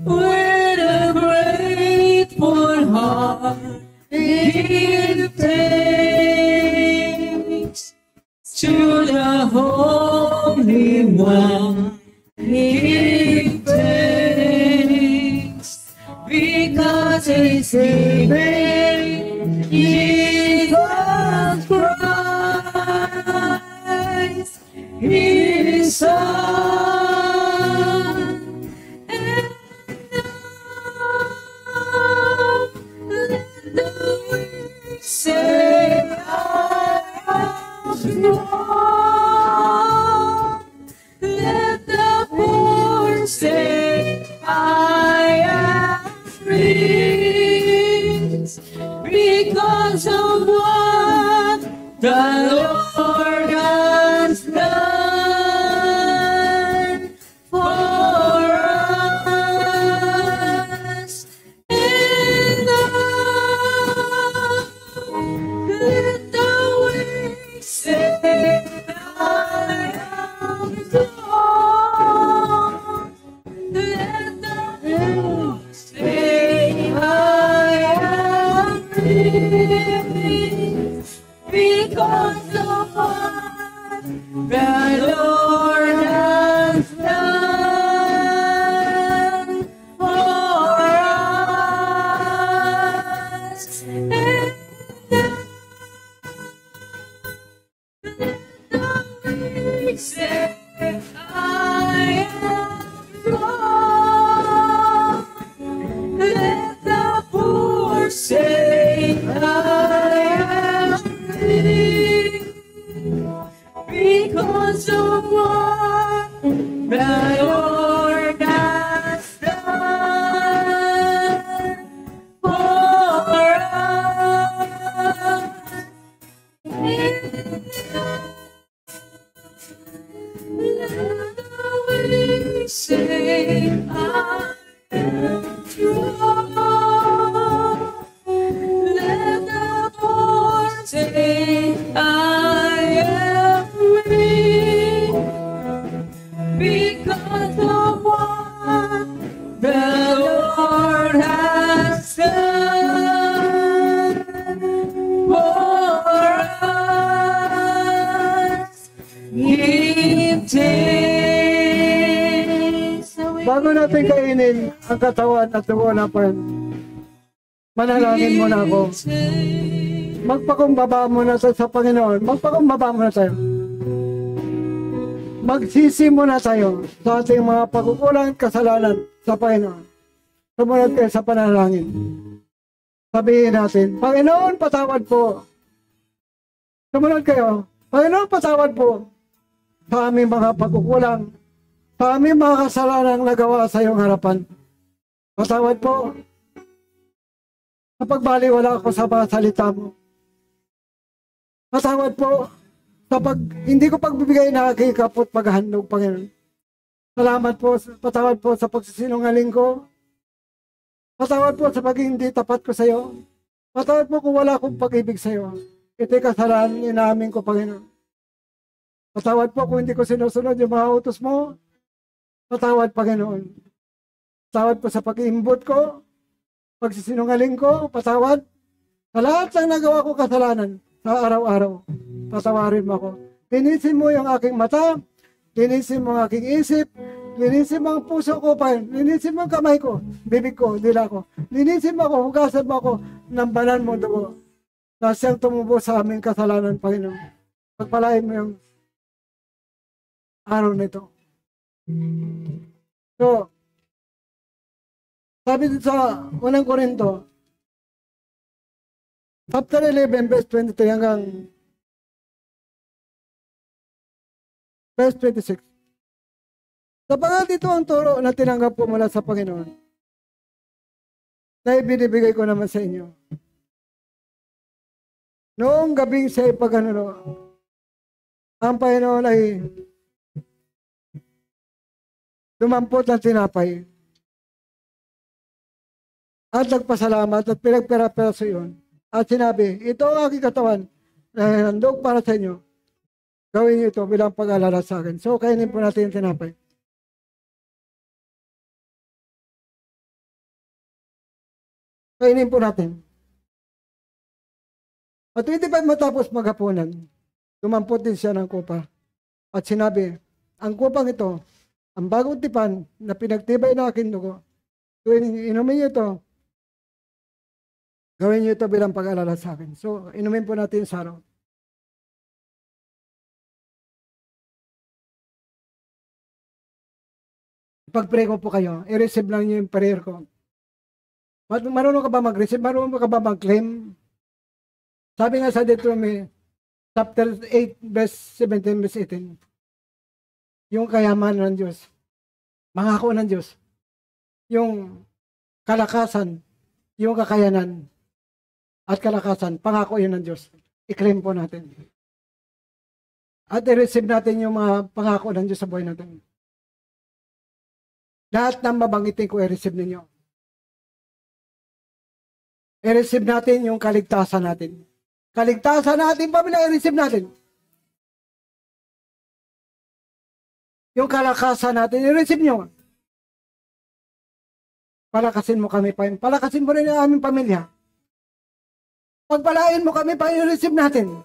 with a grateful heart. Give thanks to the Holy One. Give thanks because it's given Jesus Christ, His Son. And now let the weak say I am strong. Let the poor say I am free. Because of what the Lord has done for us. And let the weak say I am strong. Let the poor say I am free. Because of what the Lord has done for us. And the weak say I am strong. Let the poor say I am free. Because of what the Lord has done for us. Let the weak say I am strong. Let the poor say I am weak. Because of what the Lord has done for us. Give thanks. Bago natin kainin ang katawan at dugo ng Panginoon, manalangin muna ako. Magpakumbaba muna tayo sa Panginoon. Magpakumbaba muna tayo. Magsisi muna tayo sa ating mga pagkukulang at kasalanan sa Panginoon. Sumunod kayo sa panalangin. Sabihin natin, Panginoon, patawad po. Sumunod kayo, Panginoon, patawad po sa aming mga pagkukulang, sa aming mga kasalanan nagawa sa iyong harapan. Patawad po sa pagbaliwala ako sa mga salita mo. Patawad po sa hindi ko pagbibigay na aking kapot paghandog, Panginoon. Salamat po, patawad po sa pagsisinungaling ko. Patawad po sa pagiging hindi tapat ko sa iyo. Patawad po kung wala akong pag-ibig sa iyo. Ito'y kasalanan inamin ko, Panginoon. Patawad po kung hindi ko sinusunod yung mga utos mo. Patawad, Panginoon. Patawad po sa pag-iimbot ko, pagsisinungaling ko, patawad. Sa lahat ng nagawa ko kasalanan sa araw-araw, patawarin mo ako. Linisin mo yung aking mata, linisin mo ang aking isip, linisin mo ang puso ko, Panginoon. Linisin mo ang kamay ko, bibig ko, dila ko. Linisin mo ako, hugasan mo ako ng banal mo dugo na siyang tumubo sa aming kasalanan, Panginoon. Pagpalain mo yung araw nito. So, sabi dito sa unang Korinto, chapter 11, verse 23 hanggang verse 26. Sapagat ito ang turo na tinanggap ko mula sa Panginoon, na ibinibigay ko naman sa inyo. Noong gabing sa ipagkanuno, ang Panginoon ay dumampot ng tinapay at nagpasalamat at pinagpera-peraso yun. At sinabi, ito ang aking katawan na handog para sa inyo. Gawin niyo ito bilang pag-alala sa akin. So, kainin po natin yung tinapay. Kainin po natin. At 25 matapos maghapunan, dumampot din siya ng kupa. At sinabi, ang kupang ito, ang bagong tipan na pinagtibay na aking dugo. Tuwing inumin niyo ito, gawin niyo ito bilang pag-alala sa akin. So, inumin po natin sa araw. Pag-pray ko po kayo, i-receive lang niyo yung prayer ko. Marunong ka ba mag-receive? Marunong ka ba mag-claim? Sabi nga sa Deuteronomy, chapter 8, verse 17, verse 18, yung kayamanan ng Diyos, mangako ng Diyos, yung kalakasan, yung kakayanan, at kalakasan, pangako yun ng Diyos. I-claim po natin. At i-receive natin yung mga pangako ng Diyos sa buhay natin. Lahat ng mabanggitin ko, i-receive ninyo. I-receive natin yung kaligtasan natin. Kaligtasan natin, pamilya, i-receive natin. Yung kalakasan natin, i-receive nyo. Palakasin mo kami, Panginoon. Palakasin mo rin ang aming pamilya. Pagpalain mo kami, Panginoon, i-receive natin.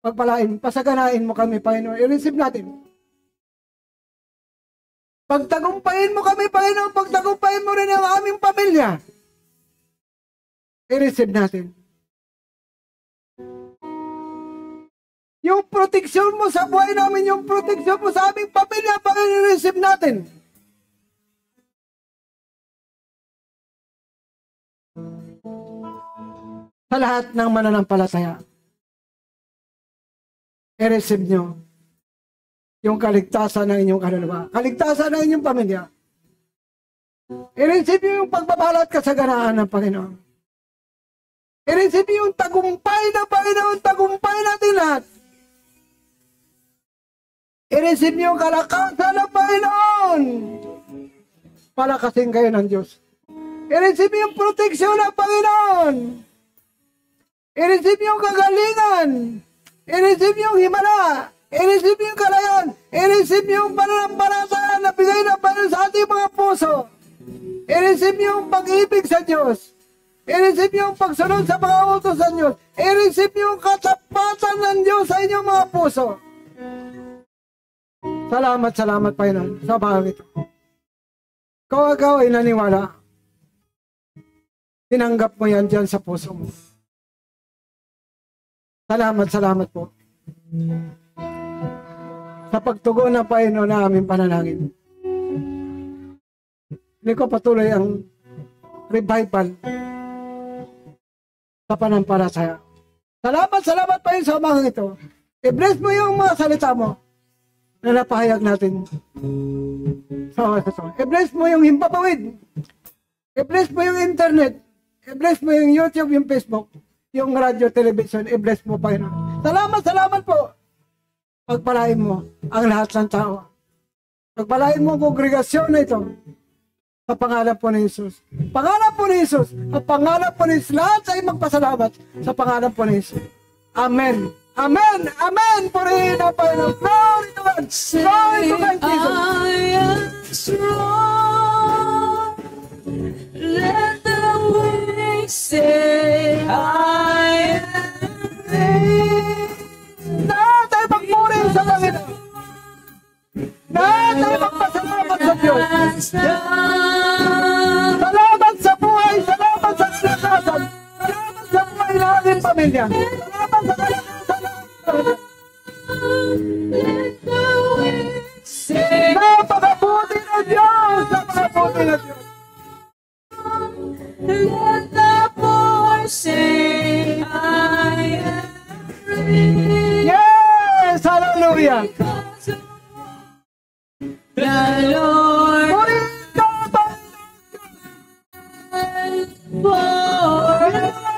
Pagpalain, pasaganain mo kami, Panginoon, i-receive natin. Pagtagumpayin mo kami, Panginoon, pagtagumpayin mo rin ang aming pamilya. I-receive natin. Yung proteksyon mo sa buhay namin, yung proteksyon mo sa aming pamilya, Panginoon, i-receive natin. Sa lahat ng mananampalataya, i-receive nyo yung kaligtasan ng inyong kaluluwa, kaligtasan ng inyong pamilya. I-receive nyo yung pagbabalat kasaganaan ng Panginoon. I-receive nyo yung tagumpay ng Panginoon, tagumpay natin lahat. I-receive nyo yung kalakasan ng Panginoon. Palakasin kayo ng Diyos. I-receive yung proteksyon ng Panginoon. I-receive yung kagalingan. I-receive yung himala. I-receive yung kalayaan. I-receive yung pananampalataya na bigay ng Panginoon sa ating mga puso. I-receive yung pag-ibig sa Diyos. I-receive yung pagsunod sa mga utos sa Diyos. I-receive yung katapatan ng Diyos sa inyong mga puso. Salamat, salamat, Panginoon, sa bagay ito. Kung ikaw ay naniwala, tinanggap mo yan dyan sa puso mo. Salamat, salamat po. Sa pagtugon ng Panginoon na aming panalangin. Hindi ko patuloy ang revival sa panampalataya. Salamat, salamat pa yun sa umagang ito. I-bless mo yung mga salita mo na napahayag natin. I-bless mo yung himpapawid. I-bless mo yung internet. I-bless mo yung YouTube, yung Facebook, yung radio, television. I-bless mo pa yun. Salamat, salamat po. Pagpalain mo ang lahat ng tao. Pagpalain mo ang kongregasyon na ito. Sa pangalan po ni Jesus. Pangalan po ni Jesus. Sa pangalan po ni Jesus. Lahat ay magpasalamat sa pangalan po ni Jesus. Amen. Amen. Amen. Purihin ang Panginoon. Glory to God. Glory to God, Jesus. I am strong. Let the weak say I am free. Lahat ay magpuri sa Panginoon. Lahat ay magpasalamat sa Diyos. Salamat sa buhay. Salamat sa kalakasan. Salamat sa buhay ng ating pamilya. Salamat sa kalakasan ng ating pamilya. Let the weak say Napakabuti na Diyos! Napakabuti na Diyos! let the poor say I am free. Yes! Hallelujah! Because of the Lord Purihin ka, Panginoon! for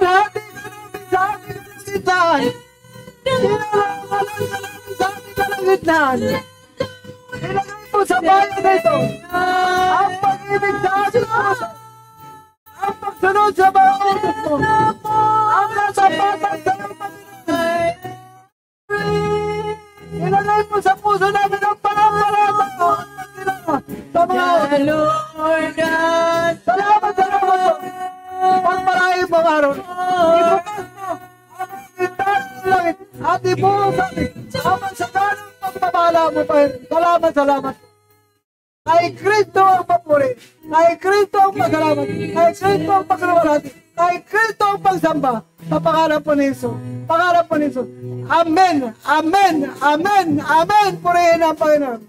Lahat namin sa ating kalagitnaan. Sinalaman namin sa ating kalagitnaan. Ilagay mo sa bayan na ito ang pag-ibig sa ating puso. Ang pagsunod sa mga utos mo. Ang nasapatan sa mga Panginoon. Ilagay mo sa puso namin ang panampalataya mo. Sa mga the utos. Lord God. Salamat, salamat po. Pagpalain mo ang araw. Ibukas mo ang pintahan ng langit at ibuhos sa atin ang masaganang pagpapala mo pa. Salamat, salamat. Kay Kristo ang papuri. Kay Kristo ang pasalamat. Kay Kristo ang pagkaluwalhati. Kay Kristo ang pagsamba. Sa pangalan po ni Jesus. Pangalan po ni Jesus. Amen. Amen. Amen. Amen. Purihin ang Panginoon.